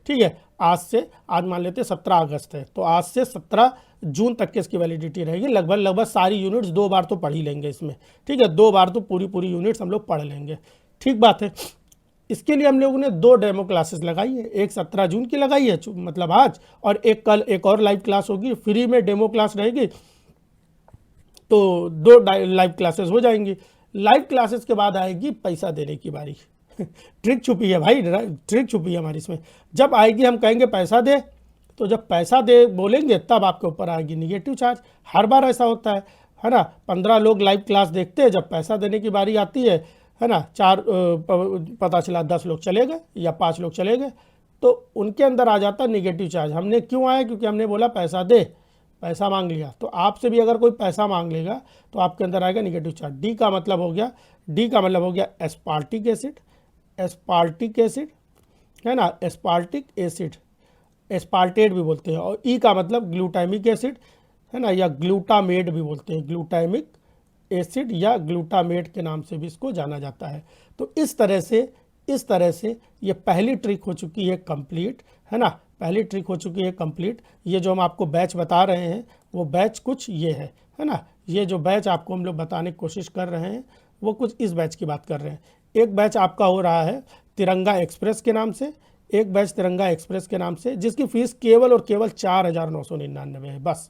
ठीक है, आज मान लेते हैं 17 अगस्त है, तो आज से 17 जून तक की इसकी वैलिडिटी रहेगी। लगभग सारी यूनिट्स 2 बार तो पढ़ ही लेंगे इसमें, ठीक है, 2 बार तो पूरी यूनिट्स हम लोग पढ़ लेंगे, ठीक बात है। इसके लिए हम लोगों ने 2 डेमो क्लासेस लगाई है, एक 17 जून की लगाई है मतलब आज, और एक कल एक और लाइव क्लास होगी, फ्री में डेमो क्लास रहेगी, तो 2 लाइव क्लासेस हो जाएंगी। लाइव क्लासेस के बाद आएगी पैसा देने की बारी ट्रिक छुपी है भाई, ट्रिक छुपी है हमारी इसमें। जब आएगी हम कहेंगे पैसा दे, तो जब पैसा दे बोलेंगे तब आपके ऊपर आएगी निगेटिव चार्ज। हर बार ऐसा होता है ना। 15 लोग लाइव क्लास देखते हैं, जब पैसा देने की बारी आती है ना, पता चला 10 लोग चले गए या 5 लोग चले गए, तो उनके अंदर आ जाता है निगेटिव चार्ज। हमने क्यों आया, क्योंकि हमने बोला पैसा दे, पैसा मांग लिया। तो आपसे भी अगर कोई पैसा मांग लेगा तो आपके अंदर आएगा निगेटिव चार्ज। डी का मतलब हो गया एस्पार्टिक एसिड, है ना, एस्पार्टिक एसिड, एस्पार्टेट भी बोलते हैं। और ई का मतलब ग्लूटामिक एसिड, है ना, या ग्लूटामेट भी बोलते हैं, ग्लूटामिक एसिड या ग्लूटामेट के नाम से भी इसको जाना जाता है। तो इस तरह से ये पहली ट्रिक हो चुकी है कंप्लीट, है ना, पहली ट्रिक हो चुकी है कंप्लीट। ये जो हम आपको बैच बता रहे हैं वो बैच कुछ ये है ना, ये जो बैच आपको हम लोग बताने की कोशिश कर रहे हैं वो कुछ इस बैच की बात कर रहे हैं। एक बैच आपका हो रहा है तिरंगा एक्सप्रेस के नाम से, एक बैच तिरंगा एक्सप्रेस के नाम से, जिसकी फीस केवल और केवल 4,999 है बस,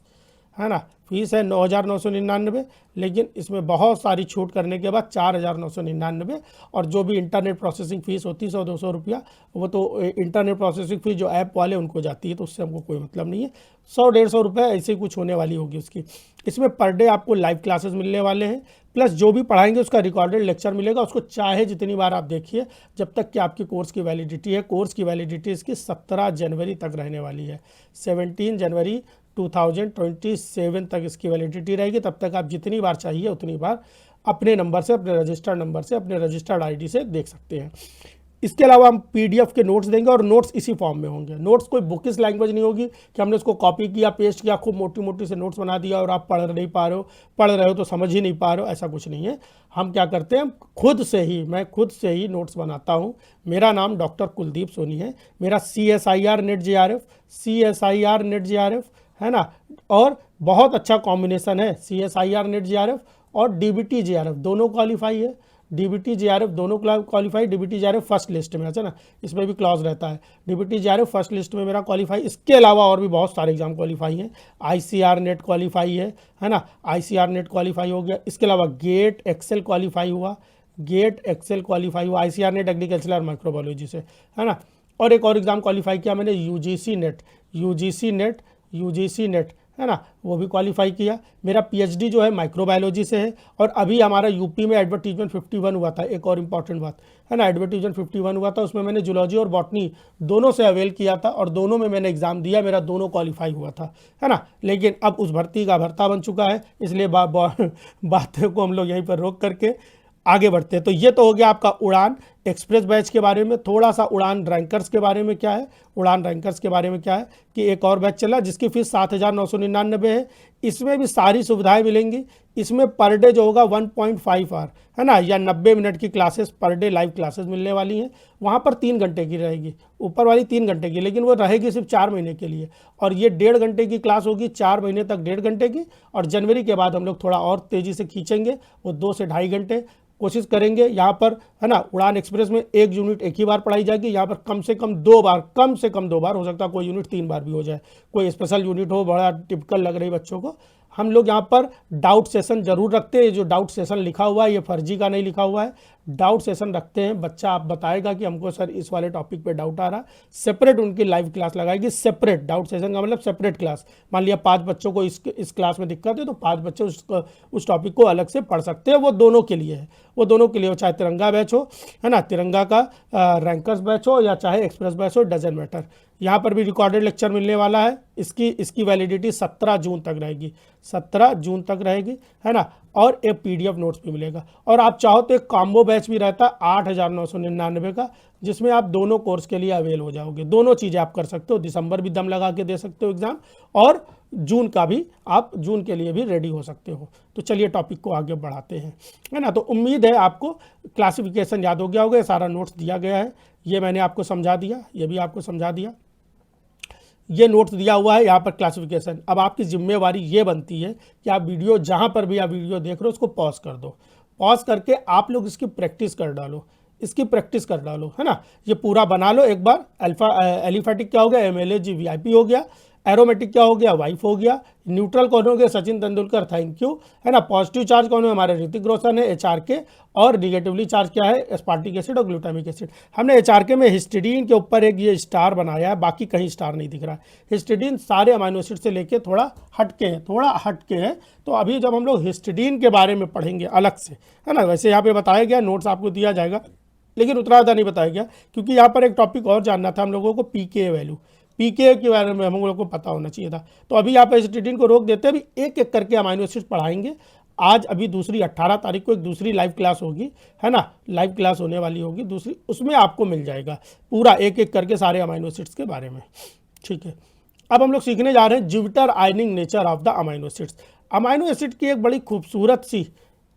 है ना। फीस है 9,999, लेकिन इसमें बहुत सारी छूट करने के बाद 4,999, और जो भी इंटरनेट प्रोसेसिंग फ़ीस होती है 100-200 रुपया, वो तो इंटरनेट प्रोसेसिंग फ़ीस जो ऐप वाले उनको जाती है, तो उससे हमको कोई मतलब नहीं है। 100-150 रुपये ऐसे ही कुछ होने वाली होगी उसकी। इसमें पर डे आपको लाइव क्लासेस मिलने वाले हैं, प्लस जो भी पढ़ाएंगे उसका रिकॉर्डेड लेक्चर मिलेगा, उसको चाहे जितनी बार आप देखिए, जब तक कि आपकी कोर्स की वैलिडिटी है। कोर्स की वैलिडिटी इसकी 17 जनवरी तक रहने वाली है, 17 जनवरी 2027 तक इसकी वैलिडिटी रहेगी। तब तक आप जितनी बार चाहिए उतनी बार अपने नंबर से, अपने रजिस्टर्ड नंबर से, अपने रजिस्टर्ड आईडी से देख सकते हैं। इसके अलावा हम पीडीएफ के नोट्स देंगे और नोट्स इसी फॉर्म में होंगे। नोट्स कोई बुकिश लैंग्वेज नहीं होगी कि हमने उसको कॉपी किया, पेस्ट किया, खूब मोटी मोटी से नोट्स बना दिया और आप पढ़ नहीं पा रहे हो, पढ़ रहे हो तो समझ ही नहीं पा रहे हो, ऐसा कुछ नहीं है। हम क्या करते हैं, मैं खुद से ही नोट्स बनाता हूँ। मेरा नाम डॉक्टर कुलदीप सोनी है, मेरा CSIR नेट JRF है ना, और बहुत अच्छा कॉम्बिनेशन है CSIR नेट JRF और DBT JRF दोनों क्वालिफाई है। DBT JRF दोनों qualify, DBT JRF first list में है ना, इसमें भी क्लॉज रहता है। DBT JRF फर्स्ट लिस्ट में मेरा क्वालिफाई, इसके अलावा और भी बहुत सारे एग्जाम क्वालिफाई हैं। ICR नेट क्वालिफाई है ना, ICR नेट क्वालिफाई हो गया। इसके अलावा गेट एक्सेल क्वालिफाई हुआ, ICR नेट एग्रीकल्चर माइक्रोबायोलॉजी से, है ना। और एक और एग्जाम क्वालिफाई किया मैंने, यूजीसी नेट है ना, वो भी क्वालिफाई किया। मेरा PhD जो है माइक्रोबायोलॉजी से है। और अभी हमारा यूपी में एडवर्टीजमेंट 51 हुआ था, एक और इम्पॉर्टेंट बात है ना, एडवर्टीजमेंट 51 हुआ था, उसमें मैंने जूलॉजी और बॉटनी दोनों से अवेल किया था और दोनों में मैंने एग्जाम दिया, मेरा दोनों क्वालिफाई हुआ था, है ना। लेकिन अब उस भर्ती का भर्ता बन चुका है, इसलिए बातों को हम लोग यहीं पर रोक करके आगे बढ़ते हैं। तो ये तो हो गया आपका उड़ान एक्सप्रेस बैच के बारे में। थोड़ा सा उड़ान रैंकर्स के बारे में क्या है, कि एक और बैच चला जिसकी फीस 7,999 है। इसमें भी सारी सुविधाएं मिलेंगी। इसमें पर डे जो होगा 1.5 आवर है ना, या 90 मिनट की classes per day live classes मिलने वाली हैं। वहाँ पर 3 घंटे की रहेगी, ऊपर वाली 3 घंटे की, लेकिन वो रहेगी सिर्फ 4 महीने के लिए। और ये 1.5 घंटे की क्लास होगी, 4 महीने तक 1.5 घंटे की। और जनवरी के बाद हम लोग थोड़ा और तेज़ी से खींचेंगे, वो 2 से 2.5 घंटे कोशिश करेंगे। यहाँ पर है ना, उड़ान एक्सप्रेस में एक यूनिट एक ही बार पढ़ाई जाएगी, यहाँ पर कम से कम 2 बार, हो सकता है कोई यूनिट 3 बार भी हो जाए, कोई स्पेशल यूनिट हो, बड़ा टिपिकल लग रही बच्चों को। हम लोग यहाँ पर डाउट सेशन जरूर रखते हैं। जो डाउट सेशन लिखा हुआ है ये फर्जी का नहीं लिखा हुआ है, डाउट सेशन रखते हैं। बच्चा आप बताएगा कि हमको सर इस वाले टॉपिक पे डाउट आ रहा, सेपरेट उनकी लाइव क्लास लगाएगी। सेपरेट डाउट सेशन का मतलब सेपरेट क्लास। मान लिया 5 बच्चों को इस क्लास में दिक्कत है तो 5 बच्चे उस टॉपिक को अलग से पढ़ सकते हैं। वो दोनों के लिए है, चाहे तिरंगा बैच हो, है ना, तिरंगा का रैंकर्स बैच हो या चाहे एक्सप्रेस बैच हो, डजंट मैटर। यहाँ पर भी रिकॉर्डेड लेक्चर मिलने वाला है। इसकी वैलिडिटी 17 जून तक रहेगी, 17 जून तक रहेगी, है ना। और एक PDF नोट्स भी मिलेगा। और आप चाहो तो एक कॉम्बो बैच भी रहता है 8,999 का, जिसमें आप दोनों कोर्स के लिए अवेल हो जाओगे। दोनों चीज़ें आप कर सकते हो, दिसंबर भी दम लगा के दे सकते हो एग्ज़ाम, और जून का भी आप जून के लिए भी रेडी हो सकते हो। तो चलिए टॉपिक को आगे बढ़ाते हैं, है ना। तो उम्मीद है आपको क्लासिफिकेशन याद हो गया होगा, सारा नोट्स दिया गया है, ये मैंने आपको समझा दिया, ये भी आपको समझा दिया, ये नोट्स दिया हुआ है यहाँ पर क्लासिफिकेशन। अब आपकी जिम्मेवारी ये बनती है कि आप वीडियो जहाँ पर भी आप वीडियो देख रहे हो उसको पॉज कर दो, पॉज करके आप लोग इसकी प्रैक्टिस कर डालो, है ना। ये पूरा बना लो एक बार। एलिफेटिक क्या हो गया, MLAG VIP हो गया। एरोमेटिक क्या हो गया, वाइफ हो गया। न्यूट्रल कौन हो गया, सचिन तेंदुलकर, थैंक यू, है ना। पॉजिटिव चार्ज कौन है, हमारे ऋतिक रोशन है, HRK। और निगेटिवली चार्ज क्या है, एस्पार्टिक एसिड और ग्लूटामिक एसिड। हमने HRK में हिस्टिडीन के ऊपर एक ये स्टार बनाया है, बाकी कहीं स्टार नहीं दिख रहा है। हिस्टिडीन सारे अमाइनो एसिड से लेके थोड़ा हटके हैं, तो अभी जब हम लोग हिस्टिडीन के बारे में पढ़ेंगे अलग से, है ना। वैसे यहाँ पे बताया गया, नोट्स आपको दिया जाएगा, लेकिन उतना ज़्यादा नहीं बताया गया, क्योंकि यहाँ पर एक टॉपिक और जानना था हम लोगों को, PK वैल्यू, PK के बारे में हम लोगों को पता होना चाहिए था। तो अभी यहाँ पर हिस्टिडीन को रोक देते हैं, अभी एक एक करके अमाइनो एसिड पढ़ाएंगे। आज अभी दूसरी 18 तारीख को एक दूसरी लाइव क्लास होगी, है ना, लाइव क्लास होने वाली होगी दूसरी, उसमें आपको मिल जाएगा पूरा एक एक करके सारे अमाइनो एसिड्स के बारे में, ठीक है। अब हम लोग सीखने जा रहे हैं zwitterionic nature of the amino acids. Amino acid की एक बड़ी खूबसूरत सी,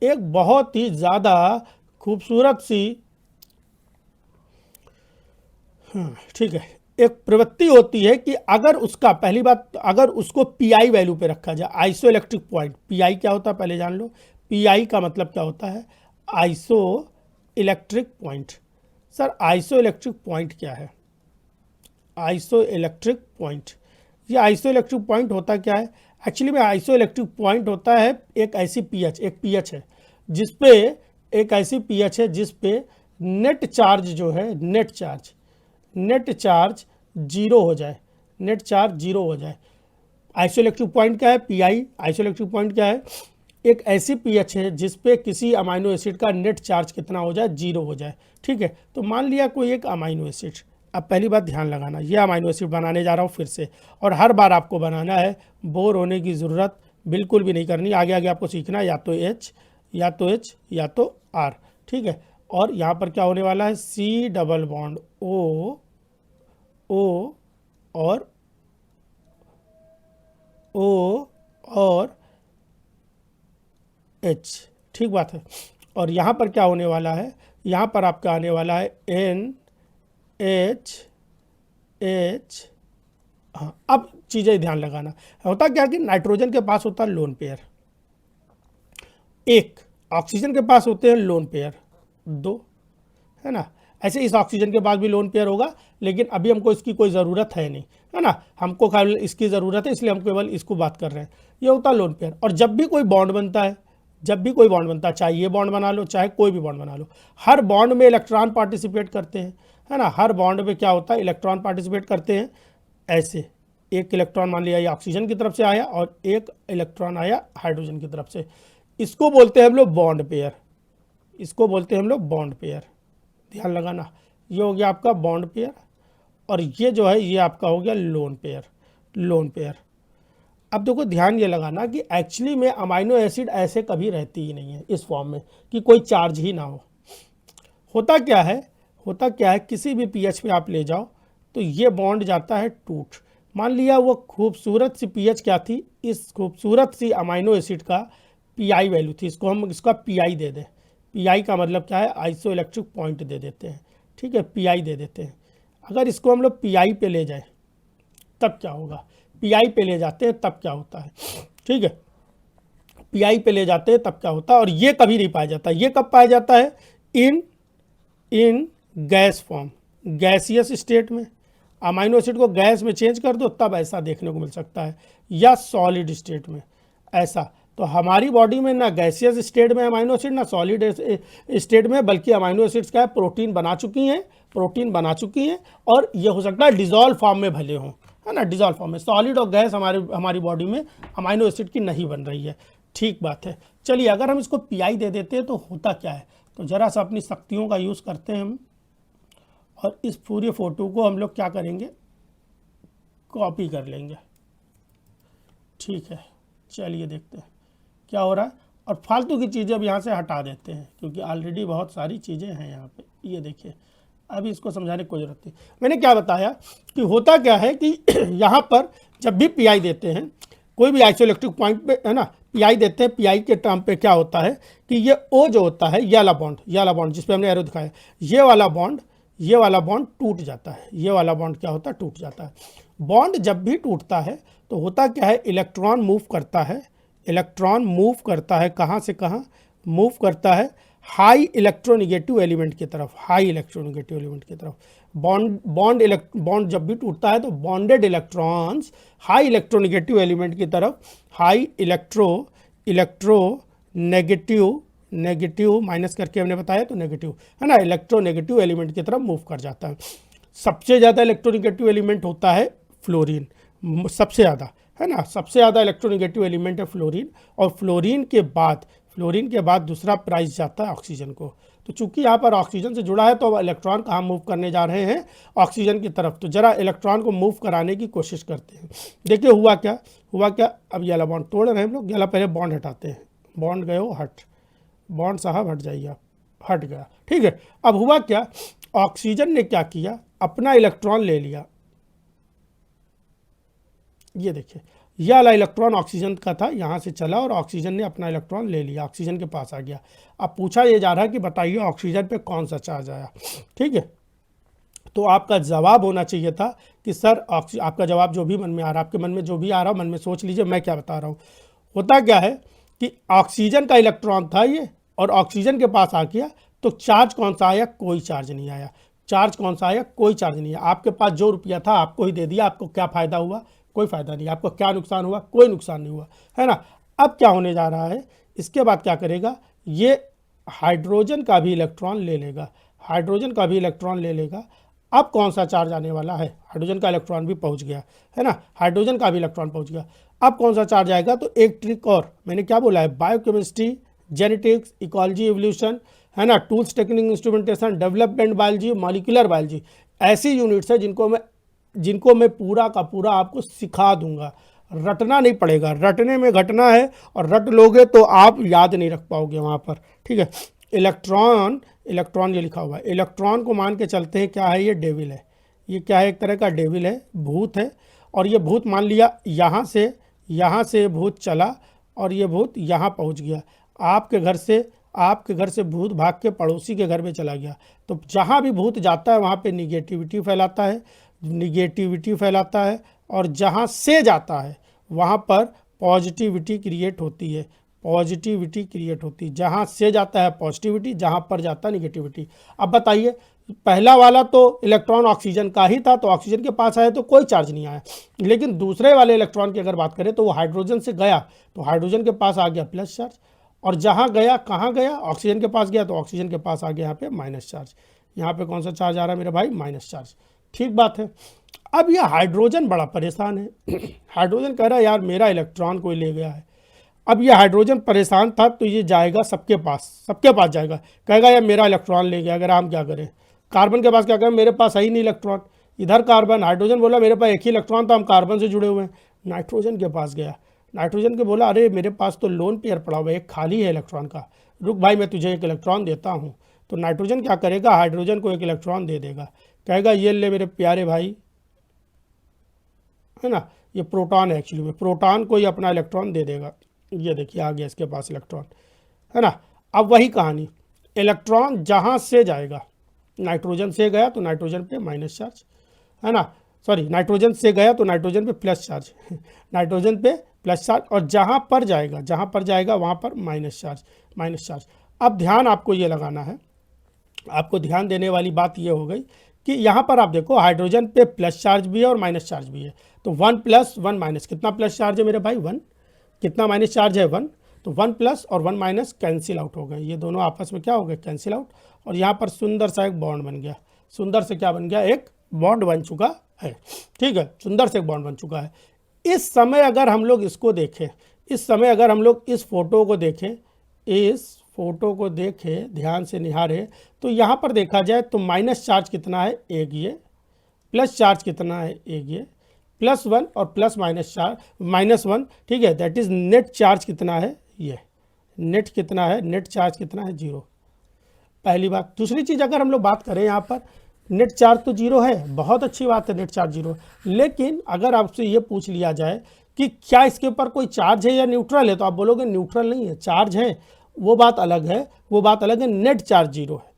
एक बहुत ही ज़्यादा खूबसूरत सी, ठीक है, एक प्रवृत्ति होती है कि अगर उसका, पहली बात, अगर उसको PI वैल्यू पे रखा जाए, आइसो इलेक्ट्रिक पॉइंट। PI क्या होता है पहले जान लो, PI का मतलब क्या होता है, iso electric point. Sir iso electric point क्या है, आइसो इलेक्ट्रिक पॉइंट, ये आइसो इलेक्ट्रिक पॉइंट होता क्या है, एक्चुअली में आइसो इलेक्ट्रिक पॉइंट होता है एक ऐसी pH, एक pH है जिसपे, एक ऐसी pH है जिसपे नेट चार्ज जो है, नेट चार्ज जीरो हो जाए, नेट चार्ज जीरो हो जाए। आइसोइलेक्ट्रिक पॉइंट क्या है, PI। आइसोइलेक्ट्रिक पॉइंट क्या है, एक ऐसी pH है जिसपे किसी अमाइनो एसिड का नेट चार्ज कितना हो जाए, जीरो हो जाए, ठीक है। तो मान लिया कोई एक अमाइनो एसिड, अब पहली बात ध्यान लगाना, ये अमाइनो एसिड बनाने जा रहा हूँ फिर से, और हर बार आपको बनाना है, बोर होने की ज़रूरत बिल्कुल भी नहीं करनी। आगे आगे आपको सीखना है, या तो H या तो R, ठीक है। और यहाँ पर क्या होने वाला है, C डबल बॉन्ड O और O और H, ठीक बात है। और यहाँ पर क्या होने वाला है, यहाँ पर आपका आने वाला है NH। हाँ, अब चीज़ें ध्यान लगाना। होता क्या कि नाइट्रोजन के पास होता है लोन पेयर एक, ऑक्सीजन के पास होते हैं लोन पेयर दो, है ना। ऐसे इस ऑक्सीजन के पास भी लोन पेयर होगा, लेकिन अभी हमको इसकी कोई ज़रूरत है नहीं, है ना। हमको केवल इसकी ज़रूरत है, इसलिए हम केवल इसको बात कर रहे हैं। ये होता है लोन पेयर। और जब भी कोई बॉन्ड बनता है, चाहे ये बॉन्ड बना लो, चाहे कोई भी बॉन्ड बना लो, हर बॉन्ड में इलेक्ट्रॉन पार्टिसिपेट करते हैं, है ना। हर बॉन्ड में क्या होता है, इलेक्ट्रॉन पार्टिसिपेट करते हैं। ऐसे एक इलेक्ट्रॉन मान लिया ये ऑक्सीजन की तरफ से आया और एक इलेक्ट्रॉन आया हाइड्रोजन की तरफ से, इसको बोलते हैं हम लोग बॉन्ड पेयर, इसको बोलते हैं हम लोग बॉन्ड पेयर। ध्यान लगाना, ये हो गया आपका बॉन्ड पेयर, और ये जो है ये आपका हो गया लोन पेयर। अब देखो ध्यान ये लगाना कि एक्चुअली में अमाइनो एसिड ऐसे कभी रहती ही नहीं है इस फॉर्म में कि कोई चार्ज ही ना हो। होता क्या है किसी भी पीएच पे आप ले जाओ तो ये बॉन्ड जाता है टूट। मान लिया वो खूबसूरत सी पीएच क्या थी, इस खूबसूरत सी अमाइनो एसिड का पीआई वैल्यू थी, इसको हम इसका पीआई दे दें। पीआई का मतलब क्या है, आइसो इलेक्ट्रिक पॉइंट दे देते हैं, ठीक है, पीआई दे देते हैं। अगर इसको हम लोग पीआई पे ले जाए तब क्या होगा, पीआई पे ले जाते हैं तब क्या होता है, ठीक है, पीआई पे ले जाते हैं तब क्या होता है। और ये कभी नहीं पाया जाता, ये कब पाया जाता है, इन गैस फॉर्म, गैसियस स्टेट में। अमाइनो एसिड को गैस में चेंज कर दो तब ऐसा देखने को मिल सकता है, या सॉलिड स्टेट में ऐसा। तो हमारी बॉडी में ना गैसियस स्टेट में अमाइनो एसिड, ना सॉलिड स्टेट में, बल्कि अमाइनो एसिड्स क्या है, प्रोटीन बना चुकी हैं, और ये हो सकता है डिजॉल्व फॉर्म में भले हों, है ना, डिजॉल्व फॉर्म में। सॉलिड और गैस हमारी बॉडी में अमाइनो एसिड की नहीं बन रही है, ठीक बात है। चलिए अगर हम इसको पीआई दे देते हैं तो होता क्या है, तो ज़रा सा अपनी शक्तियों का यूज़ करते हैं हम, और इस पूरी फ़ोटो को हम लोग क्या करेंगे, कॉपी कर लेंगे, ठीक है। चलिए देखते हैं क्या हो रहा है, और फालतू की चीज़ें अब यहाँ से हटा देते हैं क्योंकि ऑलरेडी बहुत सारी चीज़ें हैं यहाँ पे। ये देखिए अभी इसको समझाने की कोई ज़रूरत नहीं। मैंने क्या बताया कि होता क्या है कि यहाँ पर जब भी पीआई देते हैं, कोई भी आइसोइलेक्ट्रिक पॉइंट पे, है ना, पीआई देते हैं, पीआई के टर्म पे क्या होता है कि ये ओ जो होता है, ये वाला बॉन्ड जिस पे हमने एरो दिखाया, ये वाला बॉन्ड टूट जाता है। ये वाला बॉन्ड क्या होता है, टूट जाता है। बॉन्ड जब भी टूटता है तो होता क्या है, इलेक्ट्रॉन मूव करता है, कहाँ से कहाँ मूव करता है, हाई इलेक्ट्रोनेगेटिव एलिमेंट की तरफ। बॉन्ड जब भी टूटता है तो bonded electrons high electronegative element की तरफ, हाई नेगेटिव माइनस करके हमने बताया तो नेगेटिव, है ना, इलेक्ट्रोनेगेटिव एलिमेंट की तरफ मूव कर जाता है। सबसे ज़्यादा इलेक्ट्रोनेगेटिव एलिमेंट होता है फ्लोरीन, सबसे ज़्यादा, है ना, सबसे ज़्यादा इलेक्ट्रोनेगेटिव एलिमेंट है फ्लोरीन। और फ्लोरीन के बाद दूसरा प्राइस जाता है ऑक्सीजन को। तो चूंकि यहाँ पर ऑक्सीजन से जुड़ा है तो अब इलेक्ट्रॉन कहाँ मूव करने जा रहे हैं, ऑक्सीजन की तरफ। तो जरा इलेक्ट्रॉन को मूव कराने की कोशिश करते हैं। देखिए हुआ क्या, अब ये वाला बॉन्ड तोड़ रहे हैं हम लोग। ये वाला पहले बॉन्ड हटाते हैं, बॉन्ड गए हो हट, बॉन्ड साहब हट जाइए आप, हट गया, ठीक है। अब हुआ क्या, ऑक्सीजन ने क्या किया, अपना इलेक्ट्रॉन ले लिया। ये देखिए यह वाला इलेक्ट्रॉन ऑक्सीजन का था, यहाँ से चला और ऑक्सीजन ने अपना इलेक्ट्रॉन ले लिया, ऑक्सीजन के पास आ गया। अब पूछा ये जा रहा है कि बताइए ऑक्सीजन पे कौन सा चार्ज आया, ठीक है। तो आपका जवाब होना चाहिए था कि सर आपका जवाब जो भी मन में आ रहा है, आपके मन में जो भी आ रहा है मन में सोच लीजिए, मैं क्या बता रहा हूँ। होता क्या है कि ऑक्सीजन का इलेक्ट्रॉन था ये, और ऑक्सीजन के पास आ गया, तो चार्ज कौन सा आया, कोई चार्ज नहीं आया। चार्ज कौन सा आया, कोई चार्ज नहीं आया। आपके पास जो रुपया था आपको ही दे दिया, आपको क्या फ़ायदा हुआ, कोई फ़ायदा नहीं। आपको क्या नुकसान हुआ, कोई नुकसान नहीं हुआ, है ना। अब क्या होने जा रहा है, इसके बाद क्या करेगा, ये हाइड्रोजन का भी इलेक्ट्रॉन ले लेगा। अब कौन सा चार्ज आने वाला है, हाइड्रोजन का इलेक्ट्रॉन भी पहुंच गया, है ना, हाइड्रोजन का भी इलेक्ट्रॉन पहुंच गया। अब कौन सा चार्ज आएगा, तो एक ट्रिक और, मैंने क्या बोला है, बायोकेमिस्ट्री, जेनेटिक्स, इकोलॉजी, एवोल्यूशन, है ना, tools, technique, instrumentation, development biology, molecular biology, ऐसी यूनिट्स है जिनको मैं पूरा का पूरा आपको सिखा दूंगा। रटना नहीं पड़ेगा, रटने में घटना है, और रट लोगे तो आप याद नहीं रख पाओगे वहाँ पर, ठीक है। इलेक्ट्रॉन इलेक्ट्रॉन ये लिखा हुआ है। इलेक्ट्रॉन को मान के चलते हैं क्या है, ये डेविल है। ये क्या है, एक तरह का डेविल है, भूत है। और ये भूत मान लिया यहाँ से भूत चला और ये भूत यहाँ पहुँच गया। आपके घर से भूत भाग के पड़ोसी के घर में चला गया। तो जहाँ भी भूत जाता है वहाँ पे निगेटिविटी फैलाता है और जहाँ से जाता है वहाँ पर पॉजिटिविटी क्रिएट होती है। जहाँ से जाता है पॉजिटिविटी, जहाँ पर जाता है निगेटिविटी। अब बताइए, पहला वाला तो इलेक्ट्रॉन ऑक्सीजन का ही था, तो ऑक्सीजन के पास आया तो कोई चार्ज नहीं आया। लेकिन दूसरे वाले इलेक्ट्रॉन की अगर बात करें तो वो हाइड्रोजन से गया तो हाइड्रोजन के पास आ गया प्लस चार्ज, और जहाँ गया, कहाँ गया, ऑक्सीजन के पास गया तो ऑक्सीजन के पास आ गया यहाँ पे माइनस चार्ज। यहाँ पे कौन सा चार्ज आ रहा है मेरे भाई, माइनस चार्ज। ठीक बात है। अब ये हाइड्रोजन बड़ा परेशान है। हाइड्रोजन कह रहा है यार मेरा इलेक्ट्रॉन कोई ले गया है। अब ये हाइड्रोजन परेशान था तो ये जाएगा सबके पास जाएगा, कहेगा यार मेरा इलेक्ट्रॉन ले गया। अगर हम क्या करें, कार्बन के पास क्या करें, मेरे पास है ही नहीं इलेक्ट्रॉन। इधर कार्बन, हाइड्रोजन बोला मेरे पास एक ही इलेक्ट्रॉन था, हम कार्बन से जुड़े हुए हैं। नाइट्रोजन के पास गया, नाइट्रोजन के बोला अरे मेरे पास तो लोन पेयर पड़ा हुआ है, एक खाली है इलेक्ट्रॉन का, रुक भाई मैं तुझे एक इलेक्ट्रॉन देता हूँ। तो नाइट्रोजन क्या करेगा, हाइड्रोजन को एक इलेक्ट्रॉन दे देगा, कहेगा ये ले मेरे प्यारे भाई, है ना, ये प्रोटॉन है एक्चुअली में, प्रोटॉन को ही अपना इलेक्ट्रॉन दे देगा। ये देखिए आ गया इसके पास इलेक्ट्रॉन, है ना। अब वही कहानी, इलेक्ट्रॉन जहाँ से जाएगा, नाइट्रोजन से गया तो नाइट्रोजन पे माइनस चार्ज, है ना, सॉरी नाइट्रोजन से गया तो नाइट्रोजन पे प्लस चार्ज, नाइट्रोजन पे प्लस चार्ज, और जहाँ पर जाएगा वहाँ पर माइनस चार्ज। अब ध्यान आपको ये लगाना है, आपको ध्यान देने वाली बात ये हो गई कि यहाँ पर आप देखो हाइड्रोजन पे प्लस चार्ज भी है और माइनस चार्ज भी है। तो 1 प्लस 1 माइनस, कितना प्लस चार्ज है मेरे भाई 1, कितना माइनस चार्ज है 1। तो 1 प्लस और 1 माइनस कैंसिल आउट हो गए, ये दोनों आपस में क्या हो गए, कैंसिल आउट। और यहाँ पर सुंदर सा एक बॉन्ड बन गया, सुंदर से क्या बन गया, एक बॉन्ड बन चुका है। ठीक है, सुंदर से एक बॉन्ड बन चुका है। इस समय अगर हम लोग इसको देखें, इस समय अगर हम लोग इस फोटो को देखें, ध्यान से निहारें, तो यहाँ पर देखा जाए तो माइनस चार्ज कितना है, एक ये, प्लस चार्ज कितना है, एक ये, +1 और प्लस -1, ठीक है, दैट इज नेट चार्ज कितना है, ये नेट कितना है, नेट चार्ज कितना है, 0। पहली बात। दूसरी चीज़ अगर हम लोग बात करें यहाँ पर, नेट चार्ज तो 0 है, बहुत अच्छी बात है, नेट चार्ज 0। लेकिन अगर आपसे ये पूछ लिया जाए कि क्या इसके ऊपर कोई चार्ज है या न्यूट्रल है, तो आप बोलोगे न्यूट्रल नहीं है, चार्ज है, वो बात अलग है, नेट चार्ज 0 है।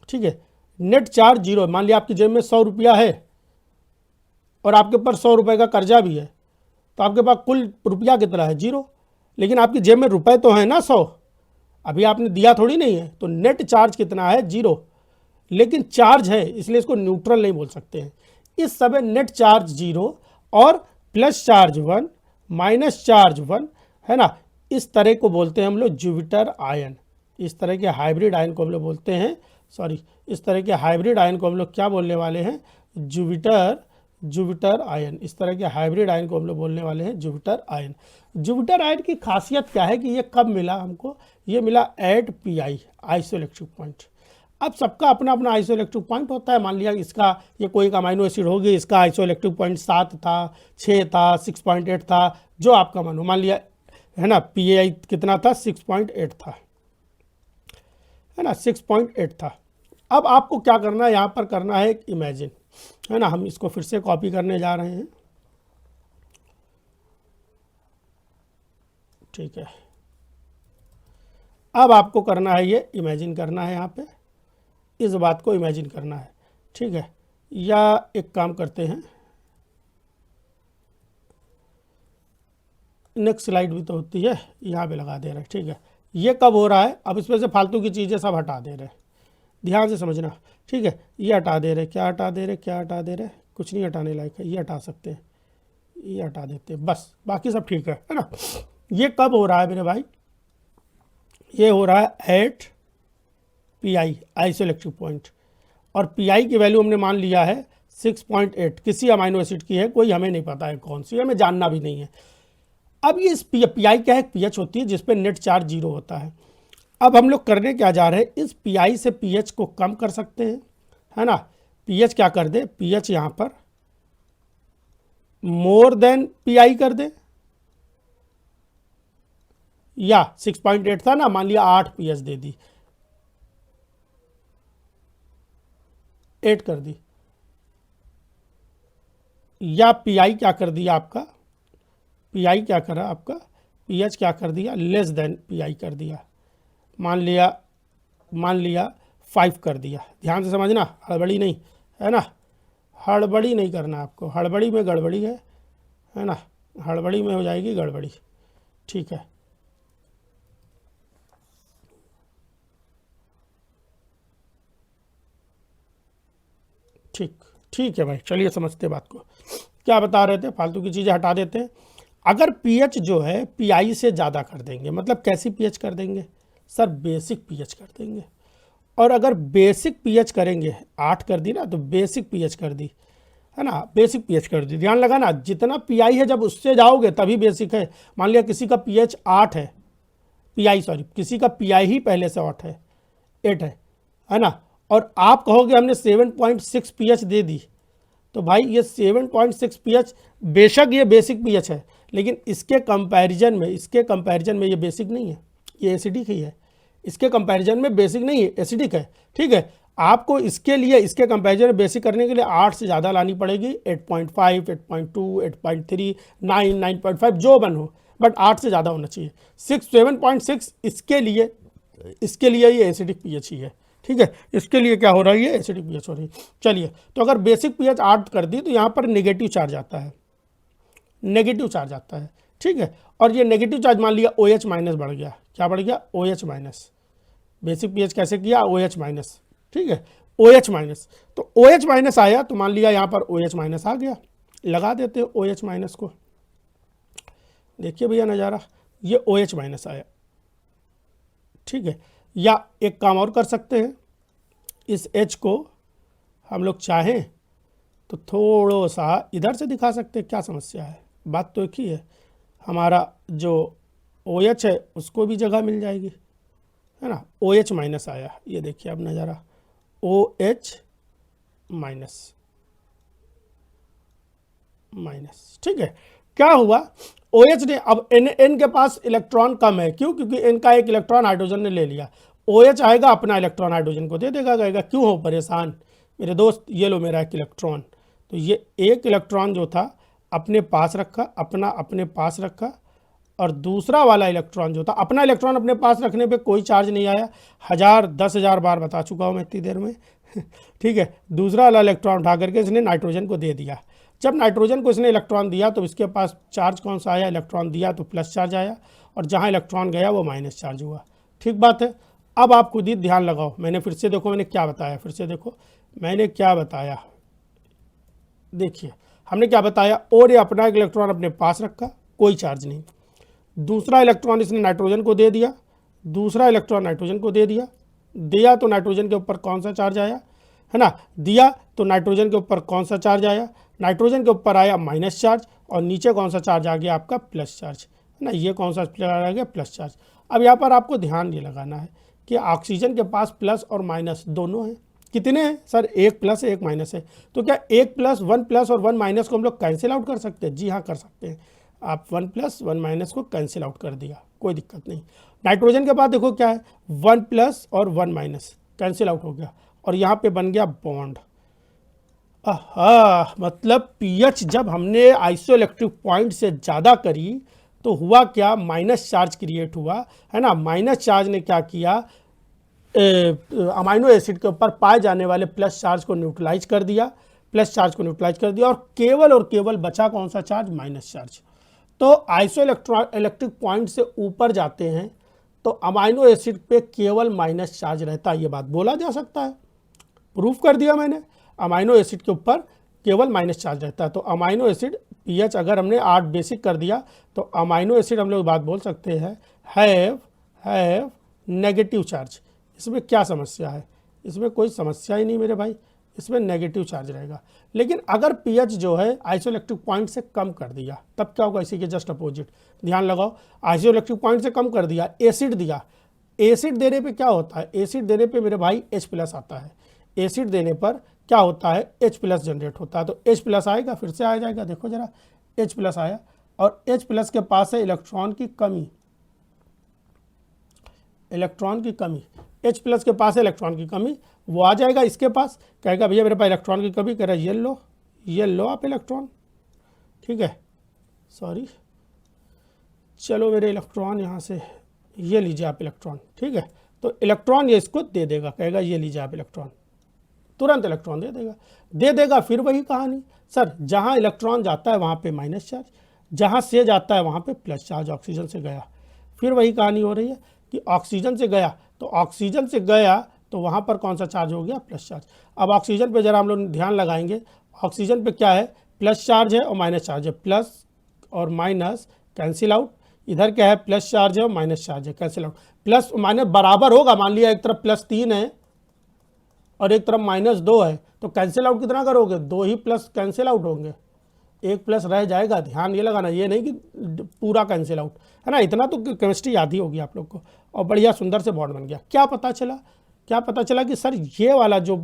ठीक है, नेट चार्ज 0 है। मान लिया आपकी जेब में 100 रुपया है और आपके ऊपर 100 रुपये का कर्जा भी है, तो आपके पास कुल रुपया कितना है, 0। लेकिन आपकी जेब में रुपए तो है ना 100, अभी आपने दिया थोड़ी नहीं है, तो नेट चार्ज कितना है, 0। लेकिन चार्ज है, इसलिए इसको न्यूट्रल नहीं बोल सकते हैं। इस समय नेट चार्ज 0 और प्लस चार्ज 1, माइनस चार्ज 1, है ना, इस तरह को बोलते हैं हम लोग जुपिटर आयन। इस तरह के हाइब्रिड आयन को हम लोग बोलते हैं, इस तरह के हाइब्रिड आयन को हम लोग क्या बोलने वाले हैं, जुपिटर आयन। इस तरह के हाइब्रिड आयन को हम लोग बोलने वाले हैं जुपिटर आयन। जुपिटर आयन की खासियत क्या है कि ये कब मिला हमको, ये मिला एट पीआई, आइसोइलेक्ट्रिक पॉइंट। अब सबका अपना अपना आइसोइलेक्ट्रिक पॉइंट होता है। मान लिया इसका, ये कोई अमाइनो एसिड होगी, इसका आइसोइलेक्ट्रिक पॉइंट 7 था, 6 था, 6.8 था, जो आपका मानो, मान लिया, है ना, पीआई कितना था, 6.8 था, है ना, 6.8 था। अब आपको क्या करना है, यहाँ पर करना है एक इमेजिन, है ना, हम इसको फिर से कॉपी करने जा रहे हैं। ठीक है, अब आपको करना है ये इमेजिन करना है, यहाँ पे इस बात को इमेजिन करना है। ठीक है, या एक काम करते हैं, नेक्स्ट स्लाइड भी तो होती है, यहाँ पे लगा दे रहे हैं। ठीक है, ये कब हो रहा है, अब इसमें से फालतू की चीज़ें सब हटा दे रहे हैं, ध्यान से समझना। ठीक है, ये हटा दे रहे, क्या हटा दे रहे, कुछ नहीं हटाने लायक है, ये हटा सकते हैं, ये हटा देते हैं, बस बाकी सब ठीक है ना। ये कब हो रहा है मेरे भाई, ये हो रहा है एट पीआई, आइसोइलेक्ट्रिक पॉइंट, और पीआई की वैल्यू हमने मान लिया है 6.8, किसी अमाइनो एसिड की है, कोई हमें नहीं पता है कौन सी, हमें जानना भी नहीं है। अब ये पीआई क्या है, पीएच होती है जिस पे नेट चार्ज 0 होता है। अब हम लोग करने क्या जा रहे हैं, इस पीआई से पीएच को कम कर सकते हैं, है ना। पीएच क्या कर दे, पीएच यहाँ पर मोर देन पीआई कर दे, या 6.8 था ना, मान लिया 8 पीएच दे दी, 8 कर दी, या पीआई क्या कर दिया आपका, पीआई क्या करा आपका, पीएच क्या कर दिया, लेस देन पीआई कर दिया, मान लिया 5 कर दिया। ध्यान से समझना, हड़बड़ी नहीं है ना, हड़बड़ी नहीं करना आपको, हड़बड़ी में गड़बड़ी है ना, हड़बड़ी में हो जाएगी गड़बड़ी। ठीक है, ठीक है भाई, चलिए समझते बात को। क्या बता रहे थे, फालतू की चीज़ें हटा देते हैं। अगर पीएच जो है पीआई से ज़्यादा कर देंगे, मतलब कैसी पीएच कर देंगे सर, बेसिक पीएच कर देंगे। और अगर बेसिक पीएच करेंगे, 8 कर दी ना, तो बेसिक पीएच कर दी है ना, बेसिक पीएच कर दी। ध्यान लगाना, जितना पीआई है जब उससे जाओगे तभी बेसिक है। मान लिया किसी का पीएच 8 है, पीआई सॉरी, किसी का पीआई ही पहले से 8 है ना, और आप कहोगे हमने 7.6 पीएच दे दी, तो भाई ये 7.6 पीएच बेशक ये बेसिक पीएच है, लेकिन इसके कंपैरिजन में ये बेसिक नहीं है, ये एसिडिक ही है। इसके कंपैरिजन में बेसिक नहीं है, एसिडिक है। ठीक है, आपको इसके लिए, इसके कंपैरिजन में बेसिक करने के लिए 8 से ज़्यादा लानी पड़ेगी, 8.5, 8.2, 8.3, 9, 9.5 जो बन हो, बट 8 से ज़्यादा होना चाहिए। 7.6 इसके लिए ये एसिडिक पीएच ही है। ठीक है, इसके लिए क्या हो रहा है, ये एसिडिक पीएच हो रही है। चलिए, तो अगर बेसिक पीएच 8 कर दी तो यहाँ पर नेगेटिव चार्ज आता है, नेगेटिव चार्ज आता है। ठीक है, और ये नेगेटिव चार्ज मान लिया OH माइनस बढ़ गया, क्या बढ़ गया, OH माइनस। बेसिक पीएच कैसे किया, OH माइनस। ठीक है, OH माइनस, तो OH माइनस आया तो मान लिया यहाँ पर OH माइनस आ गया, लगा देते हैं OH माइनस को। देखिए भैया नज़ारा, ये OH माइनस आया। ठीक है, या एक काम और कर सकते हैं, इस H को हम लोग चाहें तो थोड़ा सा इधर से दिखा सकते हैं, क्या समस्या है, बात तो एक ही है। हमारा जो OH है उसको भी जगह मिल जाएगी, है ना। OH माइनस आया, ये देखिए अब नज़ारा, OH माइनस। ठीक है, क्या हुआ, OH ने, अब N के पास इलेक्ट्रॉन कम है, क्यों, क्योंकि N का एक इलेक्ट्रॉन हाइड्रोजन ने ले लिया। OH आएगा अपना इलेक्ट्रॉन हाइड्रोजन को दे देगा, कहेगा क्यों हो परेशान मेरे दोस्त, ये लो मेरा एक इलेक्ट्रॉन। तो ये एक इलेक्ट्रॉन जो था अपने पास रखा, अपने पास रखा, और दूसरा वाला इलेक्ट्रॉन जो था, अपना इलेक्ट्रॉन अपने पास रखने पे कोई चार्ज नहीं आया, 1000 बार बता चुका हूँ मैं इतनी देर में। ठीक है, दूसरा वाला इलेक्ट्रॉन उठा करके इसने नाइट्रोजन को दे दिया। जब नाइट्रोजन को इसने इलेक्ट्रॉन दिया तो इसके पास चार्ज कौन सा आया, इलेक्ट्रॉन दिया तो प्लस चार्ज आया, और जहाँ इलेक्ट्रॉन गया वो माइनस चार्ज हुआ। ठीक बात है। अब आप खुद ही ध्यान लगाओ, मैंने फिर से देखो मैंने क्या बताया, फिर से देखो मैंने क्या बताया। देखिए हमने क्या बताया, और ये अपना एक इलेक्ट्रॉन अपने पास रखा, कोई चार्ज नहीं। दूसरा इलेक्ट्रॉन इसने नाइट्रोजन को दे दिया, दूसरा इलेक्ट्रॉन नाइट्रोजन को दे दिया तो नाइट्रोजन के ऊपर कौन सा चार्ज आया, है ना, दिया तो नाइट्रोजन के ऊपर कौन सा चार्ज आया, नाइट्रोजन के ऊपर आया माइनस चार्ज, और नीचे कौन सा चार्ज आ गया आपका, प्लस चार्ज, है ना, ये कौन सा चार्ज आ गया, प्लस चार्ज। अब यहाँ पर आपको ध्यान ये लगाना है कि ऑक्सीजन के पास प्लस और माइनस दोनों हैं। कितने हैं सर, एक प्लस है एक माइनस है, तो क्या एक प्लस, 1 प्लस और 1 माइनस को हम लोग कैंसिल आउट कर सकते हैं, जी हाँ कर सकते हैं। आप 1 प्लस 1 माइनस को कैंसिल आउट कर दिया, कोई दिक्कत नहीं। नाइट्रोजन के बाद देखो क्या है, 1 प्लस और 1 माइनस कैंसिल आउट हो गया, और यहाँ पे बन गया बॉन्ड। मतलब पीएच जब हमने आइसोइलेक्ट्रिक पॉइंट से ज़्यादा करी तो हुआ क्या, माइनस चार्ज क्रिएट हुआ, है ना। माइनस चार्ज ने क्या किया, अमाइनो एसिड के ऊपर पाए जाने वाले प्लस चार्ज को न्यूट्रलाइज कर दिया, और केवल बचा कौन सा चार्ज, माइनस चार्ज। तो आइसोइलेक्ट्रिक पॉइंट से ऊपर जाते हैं तो अमाइनो एसिड पे केवल माइनस चार्ज रहता है, ये बात बोला जा सकता है, प्रूफ कर दिया मैंने। अमाइनो एसिड के ऊपर केवल माइनस चार्ज रहता है, तो अमाइनो एसिड पीएच अगर हमने 8 बेसिक कर दिया तो अमाइनो एसिड हम लोग बात बोल सकते हैं हैव नेगेटिव चार्ज। इसमें क्या समस्या है, इसमें कोई समस्या ही नहीं मेरे भाई, इसमें नेगेटिव चार्ज रहेगा। लेकिन अगर पीएच जो है आइसोइलेक्ट्रिक पॉइंट से कम कर दिया तब क्या होगा, इसी के जस्ट अपोजिट। ध्यान लगाओ, आइसोइलेक्ट्रिक पॉइंट से कम कर दिया, एसिड दिया, एसिड देने पे क्या होता है, एसिड देने पे मेरे भाई H+ आता है, एसिड देने पर क्या होता है, H+ जनरेट होता है। तो H+ आएगा, फिर से आ जाएगा, देखो जरा H+ आया, और H+ के पास है इलेक्ट्रॉन की कमी, इलेक्ट्रॉन की कमी, H प्लस के पास है इलेक्ट्रॉन की कमी, वो आ जाएगा इसके पास, कहेगा भैया मेरे पास इलेक्ट्रॉन की कमी, कह रहा है ये लो आप इलेक्ट्रॉन, ठीक है, सॉरी, चलो मेरे इलेक्ट्रॉन यहाँ से, ये लीजिए आप इलेक्ट्रॉन, ठीक है। तो इलेक्ट्रॉन ये इसको दे देगा, कहेगा ये लीजिए आप इलेक्ट्रॉन, तुरंत इलेक्ट्रॉन दे देगा। फिर वही कहानी, सर जहाँ इलेक्ट्रॉन जाता है वहाँ पे माइनस चार्ज, जहाँ से जाता है वहाँ पे प्लस चार्ज, ऑक्सीजन से गया, फिर वही कहानी हो रही है कि ऑक्सीजन से गया, तो ऑक्सीजन से गया तो वहाँ पर कौन सा चार्ज हो गया, प्लस चार्ज। अब ऑक्सीजन पे जरा हम लोग ध्यान लगाएंगे, ऑक्सीजन पे क्या है, प्लस चार्ज है और माइनस चार्ज है, प्लस और माइनस कैंसिल आउट, इधर क्या है, प्लस चार्ज है और माइनस चार्ज है, कैंसिल आउट, प्लस माइनस बराबर होगा, मान लिया एक तरफ +3 है और एक तरफ -2 है, तो कैंसिल आउट कितना करोगे, 2 ही प्लस कैंसिल आउट होंगे, एक प्लस रह जाएगा, ध्यान ये लगाना, ये नहीं कि पूरा कैंसिल आउट, है ना। इतना तो केमिस्ट्री याद ही होगी आप लोग को, और बढ़िया सुंदर से बॉन्ड बन गया। क्या पता चला कि सर ये वाला जो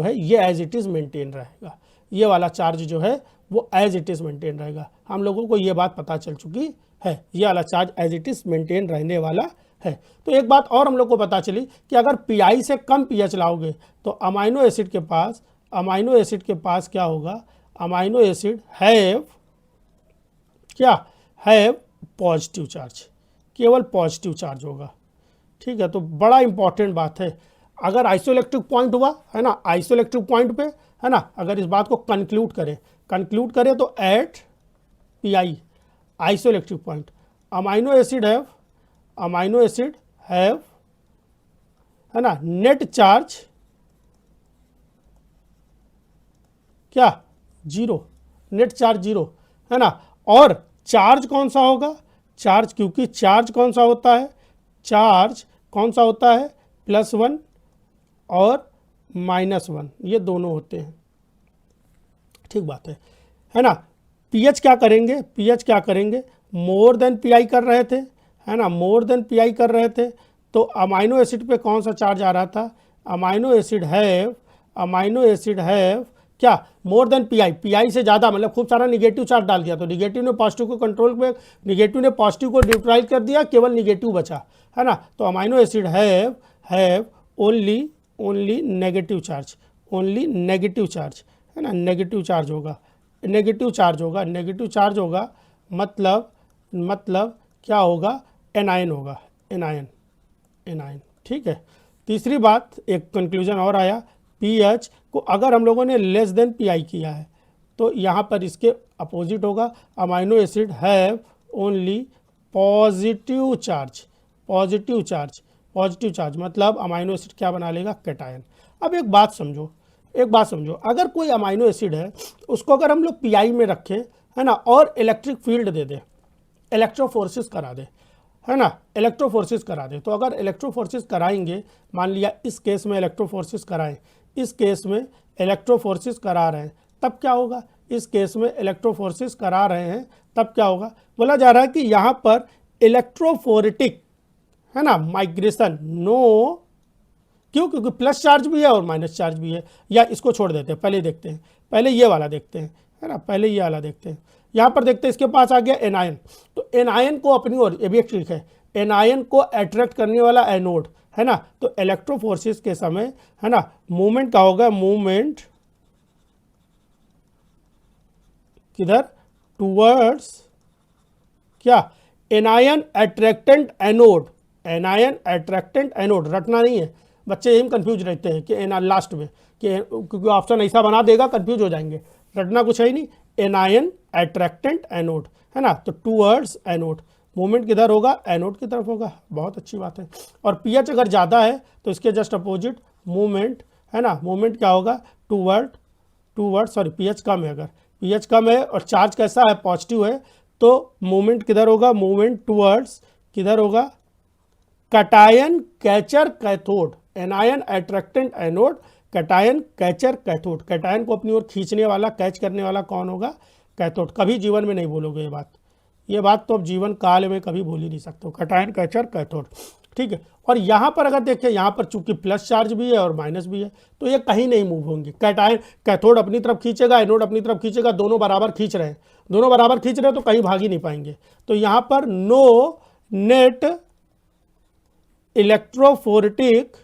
है, ये एज इट इज़ मेंटेन रहेगा, ये वाला चार्ज जो है वो एज इट इज़ मेंटेन रहेगा। हम लोगों को ये बात पता चल चुकी है, ये वाला charge as it is maintain रहने वाला है। तो एक बात और हम लोग को पता चली कि अगर पीआई से कम पीएच लाओगे तो अमाइनो एसिड के पास क्या होगा, amino acid have positive charge, केवल पॉजिटिव चार्ज होगा, ठीक है। तो बड़ा इंपॉर्टेंट बात है, अगर आइसोइलेक्ट्रिक पॉइंट हुआ है ना, आइसोइलेक्ट्रिक पॉइंट पे है ना, अगर इस बात को कंक्लूड करें तो at pI isoelectric point amino acid have है ना नेट चार्ज क्या, जीरो, नेट चार्ज जीरो, है ना। और चार्ज कौन सा होगा, चार्ज, क्योंकि चार्ज कौन सा होता है, +1 और -1, ये दोनों होते हैं, ठीक बात है ना। पीएच क्या करेंगे, मोर देन पीआई कर रहे थे, है ना, मोर देन पीआई कर रहे थे, तो अमाइनो एसिड पे कौन सा चार्ज आ रहा था, अमाइनो एसिड हैव क्या, मोर देन पीआई से ज़्यादा, मतलब खूब सारा निगेटिव चार्ज डाल दिया, तो निगेटिव ने पॉजिटिव को कंट्रोल पे, निगेटिव ने पॉजिटिव को न्यूट्रलाइज कर दिया, केवल निगेटिव बचा, है ना। तो amino acid have only negative charge, है ना, नेगेटिव चार्ज होगा, मतलब क्या होगा, एनायन होगा, एनायन, ठीक है। तीसरी बात, एक कंक्लूजन और आया, पीएच को अगर हम लोगों ने लेस देन पीआई किया है तो यहाँ पर इसके अपोजिट होगा, amino acid have only positive charge, मतलब अमाइनो एसिड क्या बना लेगा, कैटायन। अब एक बात समझो, अगर कोई अमाइनो एसिड है उसको अगर हम लोग पीआई में रखें, है ना, और इलेक्ट्रिक फील्ड दे दे, इलेक्ट्रोफोर्सिस करा दे, है ना, तो अगर इलेक्ट्रोफोर्सिस कराएंगे, मान लिया इस केस में इलेक्ट्रोफोर्सिस कराएं, इस केस में इलेक्ट्रोफोर्सिस करा रहे हैं, तब क्या होगा, इस केस में इलेक्ट्रोफोर्सिस करा रहे हैं तब क्या होगा, बोला जा रहा है कि यहाँ पर इलेक्ट्रोफोरेटिक, है ना, माइग्रेशन नो, क्यों, क्योंकि प्लस चार्ज भी है और माइनस चार्ज भी है। या इसको छोड़ देते हैं, पहले देखते हैं, पहले ये वाला देखते हैं, है ना, पहले ये वाला देखते हैं। यहाँ पर देखते हैं, इसके पास आ गया एनायन, तो एनायन को अपनी ओर, ये भी एक ट्रिक है, एनायन को अट्रैक्ट करने वाला एनोड, है ना, तो इलेक्ट्रोफोर्सिस के समय, है ना, मूवमेंट का होगा, मूवमेंट किधर, टूवर्ड्स क्या, एनायन अट्रैक्टेंट एनोड, रटना नहीं है, बच्चे यही कंफ्यूज रहते हैं कि लास्ट में, कि क्योंकि ऑप्शन ऐसा बना देगा कंफ्यूज हो जाएंगे, रटना कुछ है ही नहीं, एनायन अट्रैक्टेंट एनोड, है ना, तो टूवर्ड्स एनोड, मूवमेंट किधर होगा, एनोड की तरफ होगा, बहुत अच्छी बात है। और पीएच अगर ज़्यादा है तो इसके जस्ट अपोजिट मूवमेंट, है ना, मूवमेंट क्या होगा, टूवर्ड सॉरी पीएच कम है, अगर पीएच कम है और चार्ज कैसा है, पॉजिटिव है, तो मूवमेंट किधर होगा, मूवमेंट टूवर्ड्स किधर होगा, cation catcher cathode, anion attractant anode, cation catcher cathode, cation को अपनी ओर खींचने वाला, कैच करने वाला कौन होगा, कैथोड। कभी जीवन में नहीं भूलोगे ये बात तो अब जीवन काल में कभी भूल ही नहीं सकते हो, कैटायन कैचर कैथोड, ठीक है। और यहाँ पर अगर देखें, यहाँ पर चूंकि प्लस चार्ज भी है और माइनस भी है, तो ये कहीं नहीं मूव होंगे, कैटायन कैथोड अपनी तरफ खींचेगा, एनोड अपनी तरफ खींचेगा, दोनों बराबर खींच रहे हैं, तो कहीं भाग ही नहीं पाएंगे। तो यहाँ पर no net electrophoretic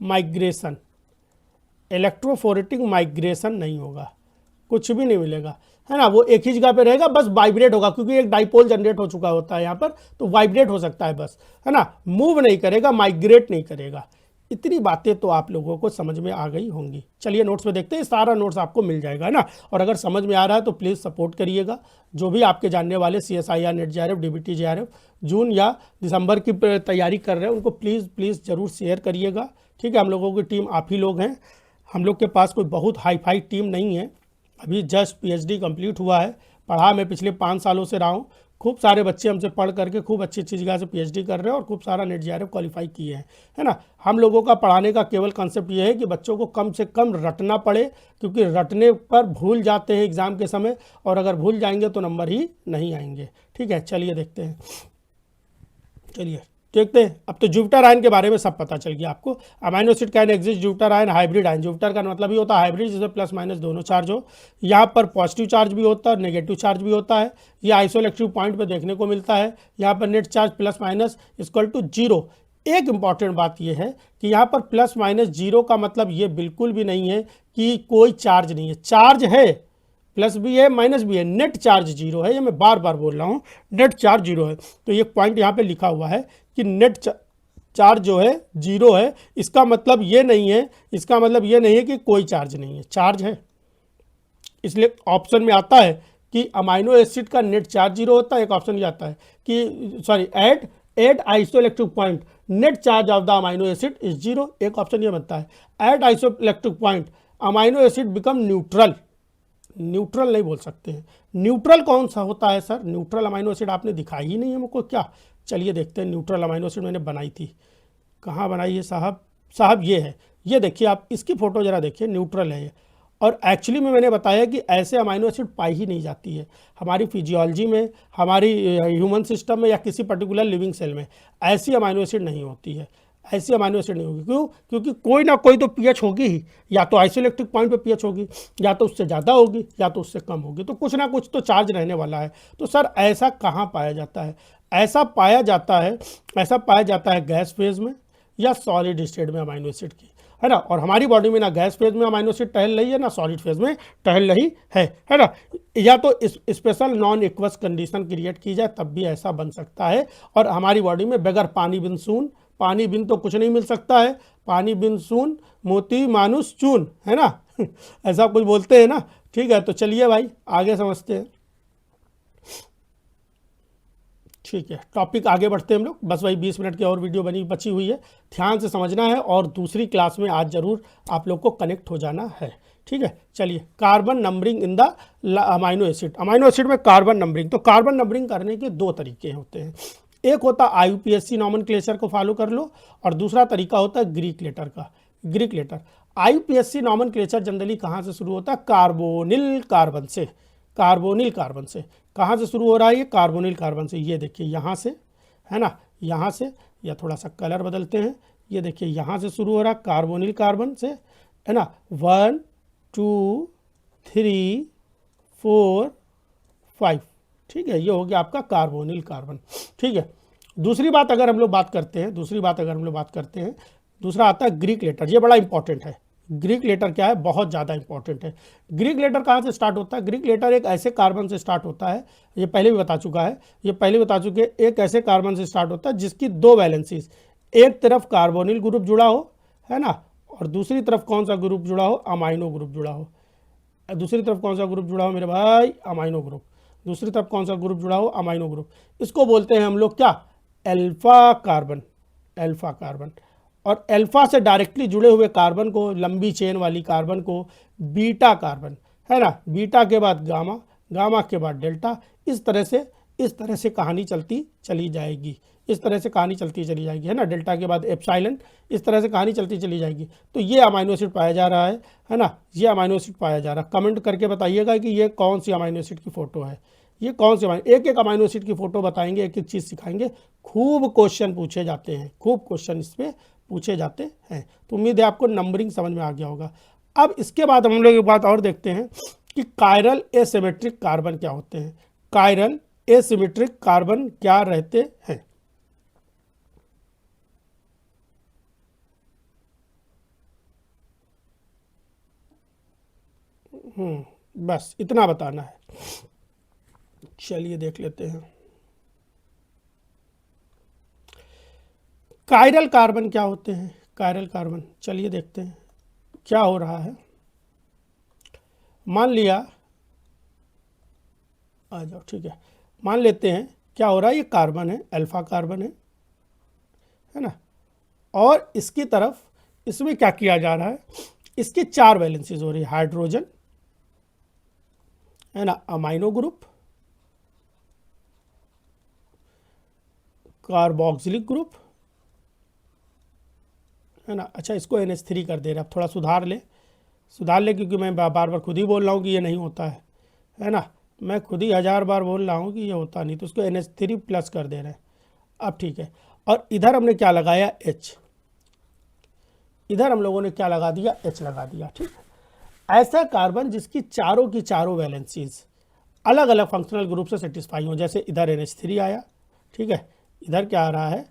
migration, electrophoretic migration नहीं होगा, कुछ भी नहीं मिलेगा, है ना। वो एक ही जगह पे रहेगा, बस वाइब्रेट होगा, क्योंकि एक डाइपोल जनरेट हो चुका होता है यहाँ पर, तो वाइब्रेट हो सकता है बस, है ना। मूव नहीं करेगा, माइग्रेट नहीं करेगा। इतनी बातें तो आप लोगों को समझ में आ गई होंगी। चलिए नोट्स में देखते हैं, सारा नोट्स आपको मिल जाएगा, है ना। और अगर समझ में आ रहा है तो प्लीज़ सपोर्ट करिएगा। जो भी आपके जानने वाले CSIR, net JRF, DBT JRF जून या दिसंबर की तैयारी कर रहे हैं, उनको प्लीज़ ज़रूर शेयर करिएगा, ठीक है। हम लोगों की टीम आप ही लोग हैं, हम लोग के पास कोई बहुत हाई फाई टीम नहीं है। अभी जस्ट PhD कंप्लीट हुआ है, पढ़ा मैं पिछले 5 सालों से रहा हूँ। खूब सारे बच्चे हमसे पढ़ करके खूब अच्छी अच्छी जगह से PhD कर रहे हैं और खूब सारा नेट JRF क्वालिफाई किए हैं, है ना। हम लोगों का पढ़ाने का केवल कंसेप्ट ये है कि बच्चों को कम से कम रटना पड़े, क्योंकि रटने पर भूल जाते हैं एग्ज़ाम के समय, और अगर भूल जाएंगे तो नंबर ही नहीं आएंगे, ठीक है। चलिए देखते हैं, चलिए देखते हैं। अब तो जुपिटर आयन के बारे में सब पता चल गया आपको। Amino acid can exist Jupiter ion, hybrid ion. Jupiter का मतलब ही होता है हाइब्रिड, जिसमें प्लस माइनस दोनों चार्ज हो। यहाँ पर पॉजिटिव चार्ज भी होता है, नेगेटिव चार्ज भी होता है। ये आइसोइलेक्ट्रिक पॉइंट पे देखने को मिलता है। यहाँ पर net charge plus minus equal to 0। एक इंपॉर्टेंट बात यह है कि यहाँ पर प्लस माइनस 0 का मतलब ये बिल्कुल भी नहीं है कि कोई चार्ज नहीं है, चार्ज है, प्लस भी है माइनस भी है, नेट चार्ज 0 है। ये मैं बार बार बोल रहा हूँ, नेट चार्ज 0 है। तो ये पॉइंट यहाँ पे लिखा हुआ है कि नेट चार्ज जो है 0 है। इसका मतलब ये नहीं है, इसका मतलब ये नहीं है कि कोई चार्ज नहीं है, चार्ज है। इसलिए ऑप्शन में आता है कि अमाइनो एसिड का नेट चार्ज 0 होता है। एक ऑप्शन ये आता है कि sorry at isoelectric point net charge of the amino acid is 0। एक ऑप्शन ये बनता है at isoelectric point amino acid become neutral. Neutral नहीं बोल सकते हैं, न्यूट्रल कौन सा होता है सर? न्यूट्रल अमाइनो एसिड आपने दिखाई ही नहीं है मुझको क्या। चलिए देखते हैं, न्यूट्रल अमाइनो एसिड मैंने बनाई थी, कहाँ बनाई है साहब ये है, ये देखिए आप इसकी फ़ोटो ज़रा देखिए, न्यूट्रल है ये। और एक्चुअली में मैंने बताया कि ऐसे अमाइनो एसिड पाई ही नहीं जाती है हमारी फिजियोलॉजी में, हमारी ह्यूमन सिस्टम में या किसी पर्टिकुलर लिविंग सेल में ऐसी अमाइनो एसिड नहीं होती है, ऐसी अमाइनो एसिड नहीं होगी। क्यों? क्योंकि कोई ना कोई तो पीएच होगी ही, या तो आइसोइलेक्ट्रिक पॉइंट पे पीएच होगी, या तो उससे ज़्यादा होगी, या तो उससे कम होगी, तो कुछ ना कुछ तो चार्ज रहने वाला है। तो सर ऐसा कहाँ पाया जाता है? ऐसा पाया जाता है गैस फेज में या सॉलिड स्टेट में अमाइनो एसिड की, है ना। और हमारी बॉडी में ना गैस फेज में अमाइनो एसिड टहल रही है, ना सॉलिड फेज में टहल रही है ना। या तो special non aqueous condition create की जाए तब भी ऐसा बन सकता है। और हमारी बॉडी में बगैर पानी बिन सून, पानी बिन तो कुछ नहीं मिल सकता है, पानी बिन सून मोती मानुस चून, है ना ऐसा कुछ बोलते हैं ना। ठीक है, तो चलिए भाई आगे समझते हैं। ठीक है, टॉपिक आगे बढ़ते हैं हम लोग। बस वही 20 मिनट की और वीडियो बची हुई है, ध्यान से समझना है और दूसरी क्लास में आज जरूर आप लोग को कनेक्ट हो जाना है। ठीक है, चलिए carbon numbering in the amino acid. Amino acid में कार्बन नंबरिंग, तो कार्बन नंबरिंग करने के 2 तरीके होते हैं। एक होता है IUPAC नॉमेनक्लेचर को फॉलो कर लो, और दूसरा तरीका होता है ग्रीक लेटर का। Greek letter IUPAC nomenclature generally कहाँ से शुरू होता है? कार्बोनिल कार्बन से। कार्बोनिल कार्बन से कहाँ से शुरू हो रहा है? ये कार्बोनिल कार्बन से। ये देखिए यहाँ से, है ना, यहाँ से, या थोड़ा सा कलर बदलते हैं, ये देखिए यहाँ से शुरू हो रहा है कार्बोनिल कार्बन से, है ना। 1 2 3 4 5, ठीक है, ये हो गया आपका कार्बोनिल कार्बन। ठीक है, दूसरी बात अगर हम लोग बात करते हैं, दूसरा आता है ग्रीक लेटर। ये बड़ा इंपॉर्टेंट है। ग्रीक लेटर क्या है? बहुत ज़्यादा इंपॉर्टेंट है। ग्रीक लेटर कहाँ से स्टार्ट होता है? ग्रीक लेटर एक ऐसे कार्बन से स्टार्ट होता है, ये पहले भी बता चुके, एक ऐसे कार्बन से स्टार्ट होता है जिसकी 2 वैलेंसीज, एक तरफ कार्बोनिल ग्रुप जुड़ा हो, है ना, और दूसरी तरफ कौन सा ग्रुप जुड़ा हो? अमाइनो ग्रुप जुड़ा हो। दूसरी तरफ कौन सा ग्रुप जुड़ा हो मेरे भाई? Amino group. दूसरी तरफ कौन सा ग्रुप जुड़ा हो? Amino group. इसको बोलते हैं हम लोग क्या? Alpha carbon. Alpha carbon. और अल्फा से डायरेक्टली जुड़े हुए कार्बन को, लंबी चेन वाली कार्बन को बीटा कार्बन, है ना। बीटा के बाद गामा, गामा के बाद डेल्टा। इस तरह से कहानी चलती चली जाएगी, है ना। डेल्टा के बाद एप्सिलॉन, इस तरह से कहानी चलती चली जाएगी। तो ये अमाइनो एसिड पाया जा रहा है ना, ये अमाइनो एसिड पाया जा रहा है। कमेंट करके बताइएगा कि ये कौन सी अमाइनो एसिड की फ़ोटो है, ये कौन से एक एक अमाइनो एसिड की फ़ोटो बताएंगे, एक एक चीज़ सिखाएंगे। खूब क्वेश्चन पूछे जाते हैं, खूब क्वेश्चन इसमें पूछे जाते हैं। तो उम्मीद है आपको नंबरिंग समझ में आ गया होगा। अब इसके बाद हम लोग एक बात और देखते हैं कि कायरल एसिमेट्रिक कार्बन क्या होते हैं। कायरल एसिमेट्रिक कार्बन क्या रहते हैं। बस इतना बताना है। चलिए देख लेते हैं कायरल कार्बन क्या होते हैं। कायरल कार्बन चलिए देखते हैं क्या हो रहा है। मान लिया, आ जाओ, ठीक है, मान लेते हैं क्या हो रहा है। ये कार्बन है, अल्फा कार्बन है ना, और इसकी तरफ इसमें क्या किया जा रहा है, इसकी 4 वैलेंसीज हो रही है। हाइड्रोजन है ना, अमाइनो ग्रुप, कार्बोक्सिलिक ग्रुप है ना। अच्छा, इसको NH3 कर दे रहे हैं। अब थोड़ा सुधार ले क्योंकि मैं बार बार खुद ही बोल रहा हूँ कि ये नहीं होता है ना। मैं खुद ही 1000 बार बोल रहा हूँ कि ये होता नहीं, तो उसको NH3 प्लस कर दे रहे हैं। अब ठीक है, और इधर हमने क्या लगाया, H। इधर हम लोगों ने क्या लगा दिया, H लगा दिया। ठीक है, ऐसा कार्बन जिसकी चारों की चारों वैलेंसीज अलग अलग फंक्शनल ग्रुप से सेटिस्फाई हो। जैसे इधर NH3 आया, ठीक है, इधर क्या आ रहा है,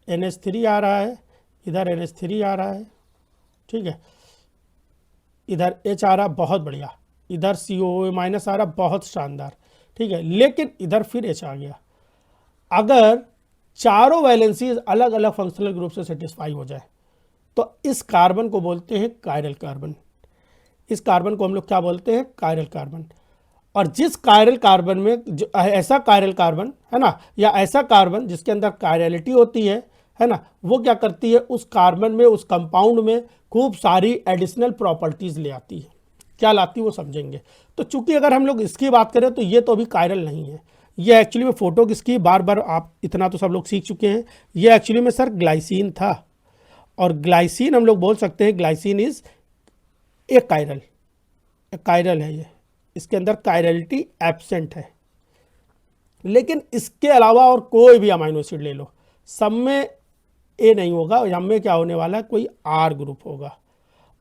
NH3 आ रहा है, इधर NH3 आ रहा है, ठीक है, इधर H आ रहा, बहुत बढ़िया, इधर COO माइनस आ रहा, बहुत शानदार, ठीक है, लेकिन इधर फिर H आ गया। अगर चारों वैलेंसीज अलग अलग फंक्शनल ग्रुप से सेटिस्फाई हो जाए तो इस कार्बन को बोलते हैं कायरल कार्बन। इस कार्बन को हम लोग क्या बोलते हैं, कायरल कार्बन। और जिस कायरल कार्बन में जो ऐसा कायरल कार्बन है ना, या ऐसा कार्बन जिसके अंदर कायरलिटी होती है ना, वो क्या करती है, उस कार्बन में, उस कंपाउंड में खूब सारी एडिशनल प्रॉपर्टीज ले आती है। क्या लाती है वो समझेंगे। तो चूंकि अगर हम लोग इसकी बात करें तो ये तो अभी कायरल नहीं है, ये एक्चुअली में फोटो किसकी, बार बार आप इतना तो सब लोग सीख चुके हैं, ये एक्चुअली में सर ग्लाइसिन था। और ग्लाइसिन हम लोग बोल सकते हैं glycine is a chiral, chiral है ये, इसके अंदर कायरलिटी एब्सेंट है। लेकिन इसके अलावा और कोई भी अमाइनो एसिड ले लो, सब में ए नहीं होगा, हम में क्या होने वाला है, कोई आर ग्रुप होगा।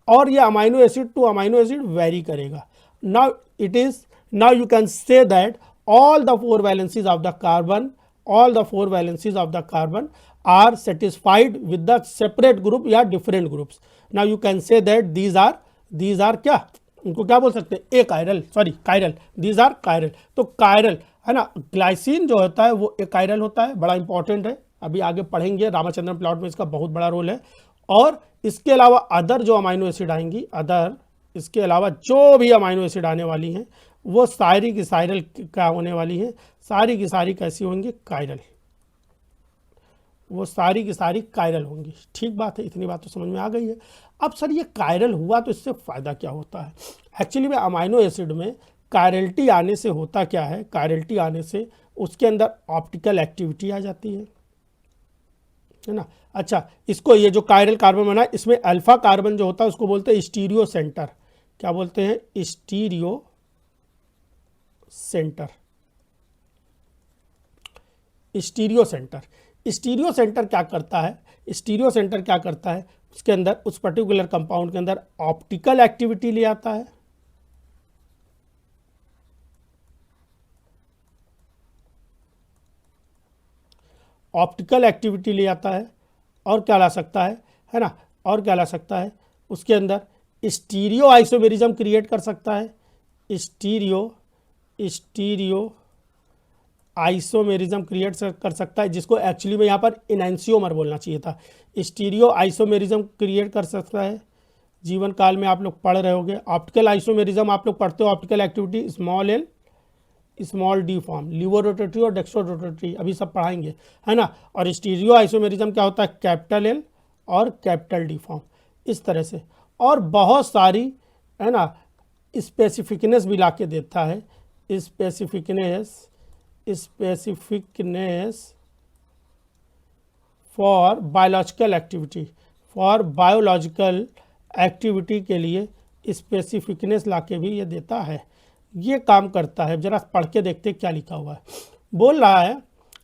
और ये amino acid to amino acid vary करेगा। Now it is, now you can say that all the 4 valencies of the carbon, all the 4 valencies of the carbon are satisfied with the separate group या different groups. Now you can say that these are क्या, उनको क्या बोल सकते हैं, a chiral, sorry chiral, these are chiral. तो chiral है ना, ग्लाइसिन जो होता है वो ए कायरल होता है, बड़ा इंपॉर्टेंट है, अभी आगे पढ़ेंगे, रामाचंद्रन प्लॉट में इसका बहुत बड़ा रोल है। और इसके अलावा अदर जो अमाइनो एसिड आएंगी, अदर इसके अलावा जो भी अमाइनो एसिड आने वाली हैं वो सारी की साइरल क्या होने वाली है, सारी की सारी कैसी होंगी, कायरल, वो सारी की सारी कायरल होंगी। ठीक बात है, इतनी बात तो समझ में आ गई है। अब सर ये कायरल हुआ तो इससे फ़ायदा क्या होता है। एक्चुअली में अमाइनो एसिड में कायरलिटी आने से होता क्या है, कायरलिटी आने से उसके अंदर ऑप्टिकल एक्टिविटी आ जाती है ना। अच्छा, इसको ये जो कायरल कार्बन बना, इसमें अल्फा कार्बन जो होता है उसको बोलते हैं स्टीरियो सेंटर। क्या बोलते हैं, stereo centre. Stereo centre, stereo centre क्या करता है, स्टीरियो सेंटर क्या करता है, उसके अंदर, उस पर्टिकुलर कंपाउंड के अंदर ऑप्टिकल एक्टिविटी ले आता है। ऑप्टिकल एक्टिविटी ले आता है, और क्या ला सकता है ना, और क्या ला सकता है, उसके अंदर स्टीरियो आइसोमेरिज्म क्रिएट कर सकता है। स्टीरियो आइसोमेरिज्म क्रिएट कर सकता है, जिसको एक्चुअली में यहाँ पर इनैंसियोमर बोलना चाहिए था। स्टीरियो आइसोमेरिज्म क्रिएट कर सकता है। जीवन काल में आप लोग पढ़ रहे होंगे, ऑप्टिकल आइसोमेरिज्म आप लोग पढ़ते हो, optical activity small L small D form, laevo rotatory और डेक्स्ट्रो रोटेटरी, अभी सब पढ़ाएंगे, है ना। और स्टीरियो आइसोमेरिज्म क्या होता है, कैपिटल एल और कैपिटल डी फॉर्म, इस तरह से। और बहुत सारी है ना स्पेसिफिकनेस भी ला के देता है, specificness for biological activity, for biological activity के लिए स्पेसिफिकनेस ला के भी ये देता है। ये काम करता है, जरा पढ़ के देखते क्या लिखा हुआ है। बोल रहा है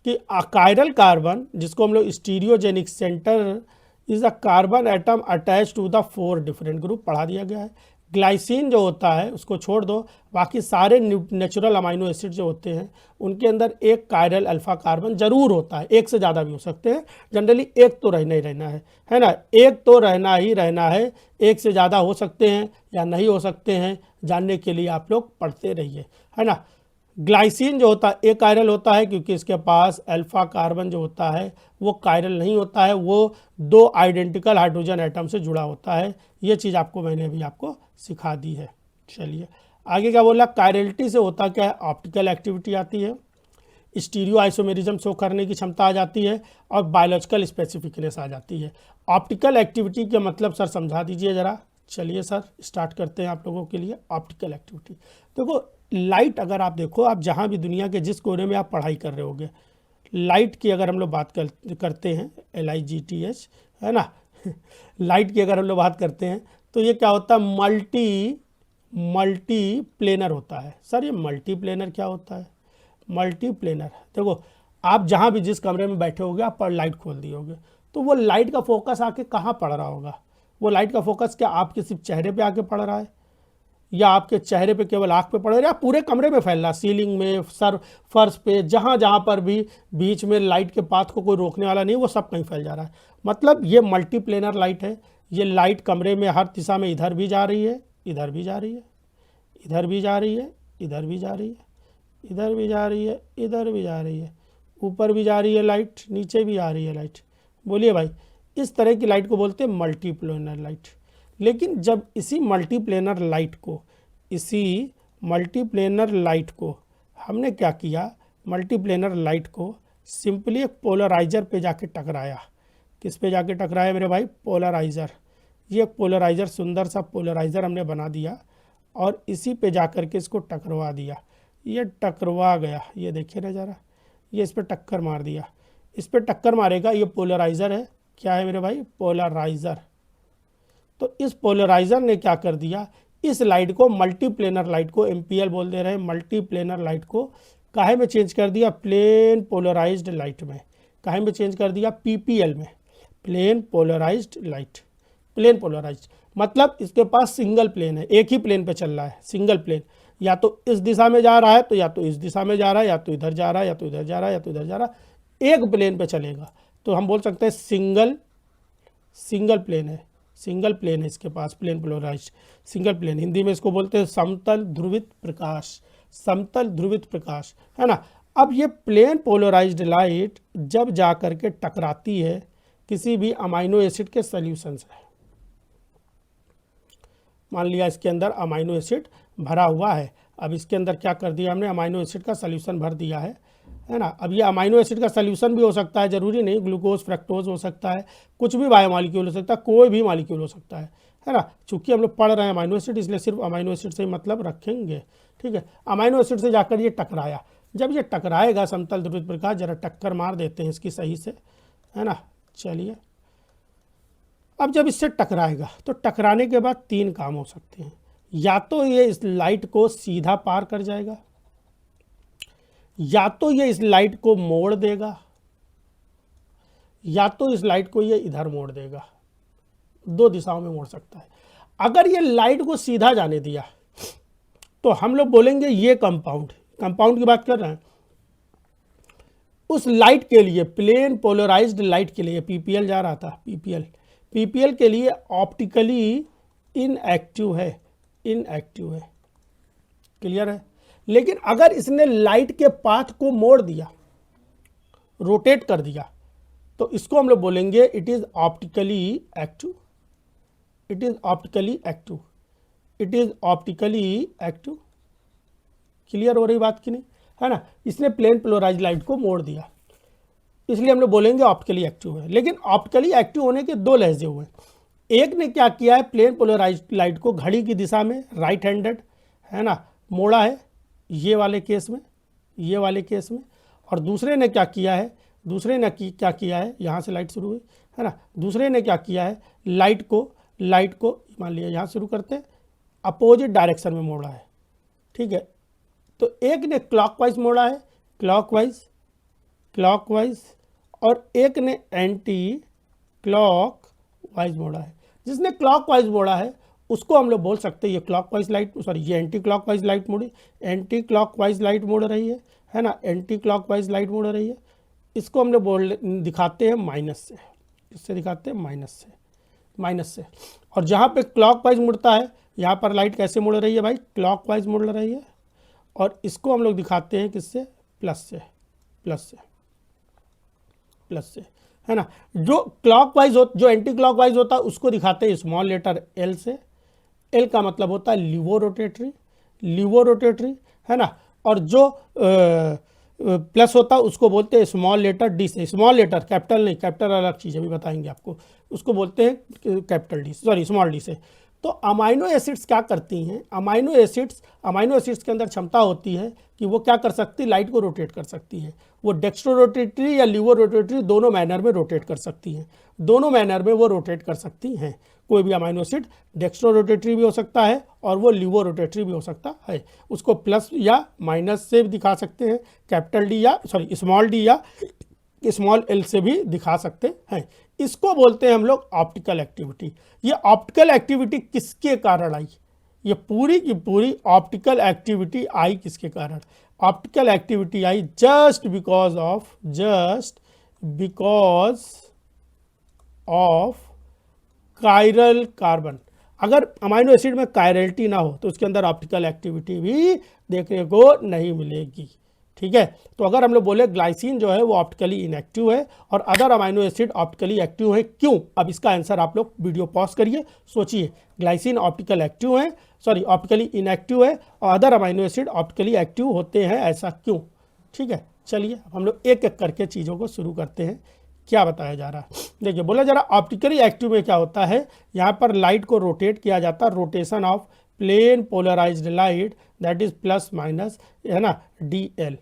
कि कायरल कार्बन, जिसको हम लोग stereogenic centre, is a carbon atom attach to the 4 different group, पढ़ा दिया गया है। ग्लाइसिन जो होता है उसको छोड़ दो, बाकी सारे नेचुरल अमाइनो एसिड जो होते हैं उनके अंदर एक कायरल अल्फा कार्बन जरूर होता है, एक से ज़्यादा भी हो सकते हैं, जनरली एक तो रहना ही रहना है ना, एक तो रहना ही रहना है, एक से ज़्यादा हो सकते हैं या नहीं हो सकते हैं, जानने के लिए आप लोग पढ़ते रहिए, है ना। ग्लाइसिन जो होता है एक कायरल होता है क्योंकि इसके पास अल्फा कार्बन जो होता है वो कायरल नहीं होता है, वो दो आइडेंटिकल हाइड्रोजन एटम से जुड़ा होता है। ये चीज़ आपको मैंने अभी आपको सिखा दी है। चलिए आगे क्या बोला, कायरलिटी से होता क्या है, ऑप्टिकल एक्टिविटी आती है, स्टीरियो आइसोमेरिज्म शो करने की क्षमता आ जाती है और बायोलॉजिकल स्पेसिफिकनेस आ जाती है। ऑप्टिकल एक्टिविटी के मतलब सर समझा दीजिए ज़रा। चलिए सर स्टार्ट करते हैं आप लोगों के लिए ऑप्टिकल एक्टिविटी। देखो लाइट अगर आप देखो, आप जहाँ भी दुनिया के जिस कोने में आप पढ़ाई कर रहे होगे, लाइट की अगर हम लोग बात करते हैं, LIGHT, है ना लाइट की अगर हम लोग बात करते हैं तो ये क्या होता है, मल्टी प्लेनर होता है। सर ये मल्टी प्लेनर क्या होता है, मल्टी प्लेनर देखो आप जहाँ भी जिस कमरे में बैठे होगे आप पर लाइट खोल दिए होगे तो वो लाइट का फोकस आके कहाँ पड़ रहा होगा, वो लाइट का फोकस क्या आपके सिर्फ चेहरे पे आके पड़ रहा है या आपके चेहरे पे केवल आँख पे पड़ रहा है या पूरे कमरे में फैल रहा, सीलिंग में, सर फर्श पे, जहाँ जहाँ पर भी बीच में लाइट के पाथ को कोई रोकने वाला नहीं, वो सब कहीं फैल जा रहा है। मतलब ये मल्टीप्लेनर लाइट है। ये लाइट कमरे में हर दिशा में इधर भी जा रही है, इधर भी जा रही है, इधर भी जा रही है, इधर भी जा रही है, इधर भी जा रही है, इधर भी जा रही है, ऊपर भी जा रही है लाइट, नीचे भी आ रही है लाइट। बोलिए भाई, इस तरह की लाइट को बोलते हैं मल्टीप्लेनर लाइट। लेकिन जब इसी मल्टीप्लेनर लाइट को हमने क्या किया, मल्टीप्लेनर लाइट को सिंपली एक पोलराइजर पे जाके टकराया। किस पे जाके टकराया मेरे भाई, पोलराइजर। ये एक पोलराइजर, सुंदर सा पोलराइजर हमने बना दिया और इसी पे जाकर के इसको टकरवा दिया। ये टकरवा गया, ये देखिए ना ज़रा, ये इस पर टक्कर मार दिया, इस पर टक्कर मारेगा। ये पोलराइजर है, क्या है मेरे भाई, पोलराइजर। तो इस पोलराइजर ने क्या कर दिया, इस लाइट को, मल्टीप्लेनर लाइट को, MPL बोल दे रहे हैं, मल्टीप्लेनर लाइट को काहे में चेंज कर दिया, प्लेन पोलराइज्ड लाइट में। काहे में चेंज कर दिया, PPL में, plane polarised light. Plane polarised मतलब इसके पास सिंगल प्लेन है, एक ही प्लेन पे चल रहा है, सिंगल प्लेन। या तो इस दिशा में जा रहा है तो या तो इस दिशा में जा रहा है, या तो इधर जा रहा है, या तो इधर जा रहा है, या तो इधर जा रहा है, एक प्लेन पे चलेगा। तो हम बोल सकते हैं सिंगल प्लेन है, सिंगल प्लेन है इसके पास, plane polarised single plane. Hindi में इसको बोलते हैं समतल ध्रुवित प्रकाश, समतल ध्रुवित प्रकाश, है ना। अब ये प्लेन पोलराइज्ड लाइट जब जा करके टकराती है किसी भी अमाइनो एसिड के सॉल्यूशन से, मान लिया इसके अंदर अमाइनो एसिड भरा हुआ है, अब इसके अंदर क्या कर दिया हमने, अमाइनो एसिड का सॉल्यूशन भर दिया है ना। अब ये अमाइनो एसिड का सॉल्यूशन भी हो सकता है, जरूरी नहीं ग्लूकोज फ्रक्टोज हो सकता है, कुछ भी बायोमॉलिक्यूल हो सकता है, कोई भी मॉलिक्यूल हो सकता है ना। चूंकि हम लोग पढ़ रहे हैं अमाइनो एसिड, इसलिए सिर्फ अमाइनो एसिड से ही मतलब रखेंगे, ठीक है। अमाइनो एसिड से जाकर ये टकराया, जब ये टकराएगा समतल ध्रुवित प्रकाश, जरा टक्कर मार देते हैं इसकी सही से, है ना। चलिए अब जब इससे टकराएगा तो टकराने के बाद तीन काम हो सकते हैं, या तो ये इस लाइट को सीधा पार कर जाएगा, या तो ये इस लाइट को मोड़ देगा, या तो इस लाइट को ये इधर मोड़ देगा। दो दिशाओं में मोड़ सकता है। अगर ये लाइट को सीधा जाने दिया तो हम लोग बोलेंगे ये कंपाउंड की बात कर रहे हैं, उस लाइट के लिए, प्लेन पोलराइज्ड लाइट के लिए, PPL जा रहा था, PPL के लिए ऑप्टिकली इनएक्टिव है, क्लियर है। लेकिन अगर इसने लाइट के पाथ को मोड़ दिया, रोटेट कर दिया, तो इसको हम लोग बोलेंगे it is optically active, clear हो रही बात की नहीं, है ना। इसने प्लेन पोलराइज्ड लाइट को मोड़ दिया, इसलिए हम लोग बोलेंगे ऑप्टिकली एक्टिव है। लेकिन ऑप्टिकली एक्टिव होने के दो लहजे हुए, एक ने क्या किया है, प्लेन पोलराइज्ड लाइट को घड़ी की दिशा में राइट हैंडेड, है ना, मोड़ा है, ये वाले केस में, और दूसरे ने क्या किया है, यहाँ से लाइट शुरू हुई, है ना। दूसरे ने क्या किया है, लाइट को मान लिया यहाँ शुरू करते हैं, अपोजिट डायरेक्शन में मोड़ा है, ठीक है। तो एक ने क्लॉकवाइज मोड़ा है, क्लॉकवाइज, और एक ने एंटी क्लॉकवाइज मोड़ा है। जिसने क्लॉकवाइज मोड़ा है उसको हम लोग बोल सकते हैं ये क्लॉकवाइज लाइट, सॉरी ये एंटी क्लॉकवाइज लाइट मुड़ी, एंटी क्लॉकवाइज लाइट मुड़ रही है ना, एंटी क्लॉकवाइज लाइट मुड़ रही है। इसको हम लोग दिखाते हैं माइनस से, इससे दिखाते हैं माइनस से। और जहाँ पे क्लॉकवाइज मुड़ता है यहाँ पर लाइट कैसे मुड़ रही है भाई, क्लॉकवाइज मुड़ रही है। और इसको हम लोग दिखाते हैं किससे, प्लस से, है ना। जो क्लॉकवाइज हो, जो एंटी क्लॉकवाइज होता है उसको दिखाते हैं स्मॉल लेटर एल से। एल का मतलब होता है लीवो रोटेटरी, है ना। और जो प्लस होता है उसको बोलते हैं स्मॉल लेटर डी से। स्मॉल लेटर, कैपिटल नहीं, कैपिटल अलग चीज़ अभी बताएंगे आपको, उसको बोलते हैं capital D, sorry small D से। तो अमाइनो एसिड्स क्या करती हैं, अमाइनो एसिड्स के अंदर क्षमता होती है कि वो क्या कर सकती है, लाइट को रोटेट कर सकती है। वो डेक्स्ट्रो रोटेटरी या लीवो रोटेटरी दोनों मैनर में रोटेट कर सकती हैं, दोनों मैनर में वो रोटेट कर सकती हैं। कोई भी अमाइनो एसिड डेक्स्ट्रो रोटेटरी भी हो सकता है और वो लीवो रोटेटरी भी हो सकता है। उसको प्लस या माइनस से भी दिखा सकते हैं, कैपिटल डी या सॉरी स्मॉल डी या स्मॉल एल से भी दिखा सकते हैं। इसको बोलते हैं हम लोग ऑप्टिकल एक्टिविटी। ये ऑप्टिकल एक्टिविटी किसके कारण आई, ये पूरी की पूरी ऑप्टिकल एक्टिविटी आई किसके कारण, optical activity I just because of chiral carbon. अगर अमाइनो एसिड में कायरलिटी ना हो तो उसके अंदर ऑप्टिकल एक्टिविटी भी देखने को नहीं मिलेगी, ठीक है। तो अगर हम लोग बोले ग्लाइसिन जो है वो ऑप्टिकली इनएक्टिव है और other amino acid optically active है, क्यों? अब इसका आंसर आप लोग वीडियो पॉज करिए, सोचिए। ग्लाइसिन ऑप्टिकल एक्टिव है, सॉरी ऑप्टिकली इनएक्टिव है और other amino acid optically active होते हैं, ऐसा क्यों? ठीक है, चलिए हम लोग एक एक करके चीज़ों को शुरू करते हैं। क्या बताया जा रहा है, देखिए बोला जा रहा ऑप्टिकली एक्टिव में क्या होता है, यहाँ पर लाइट को रोटेट किया जाता है, rotation of plane polarised light, that is plus minus, है ना, डी एल।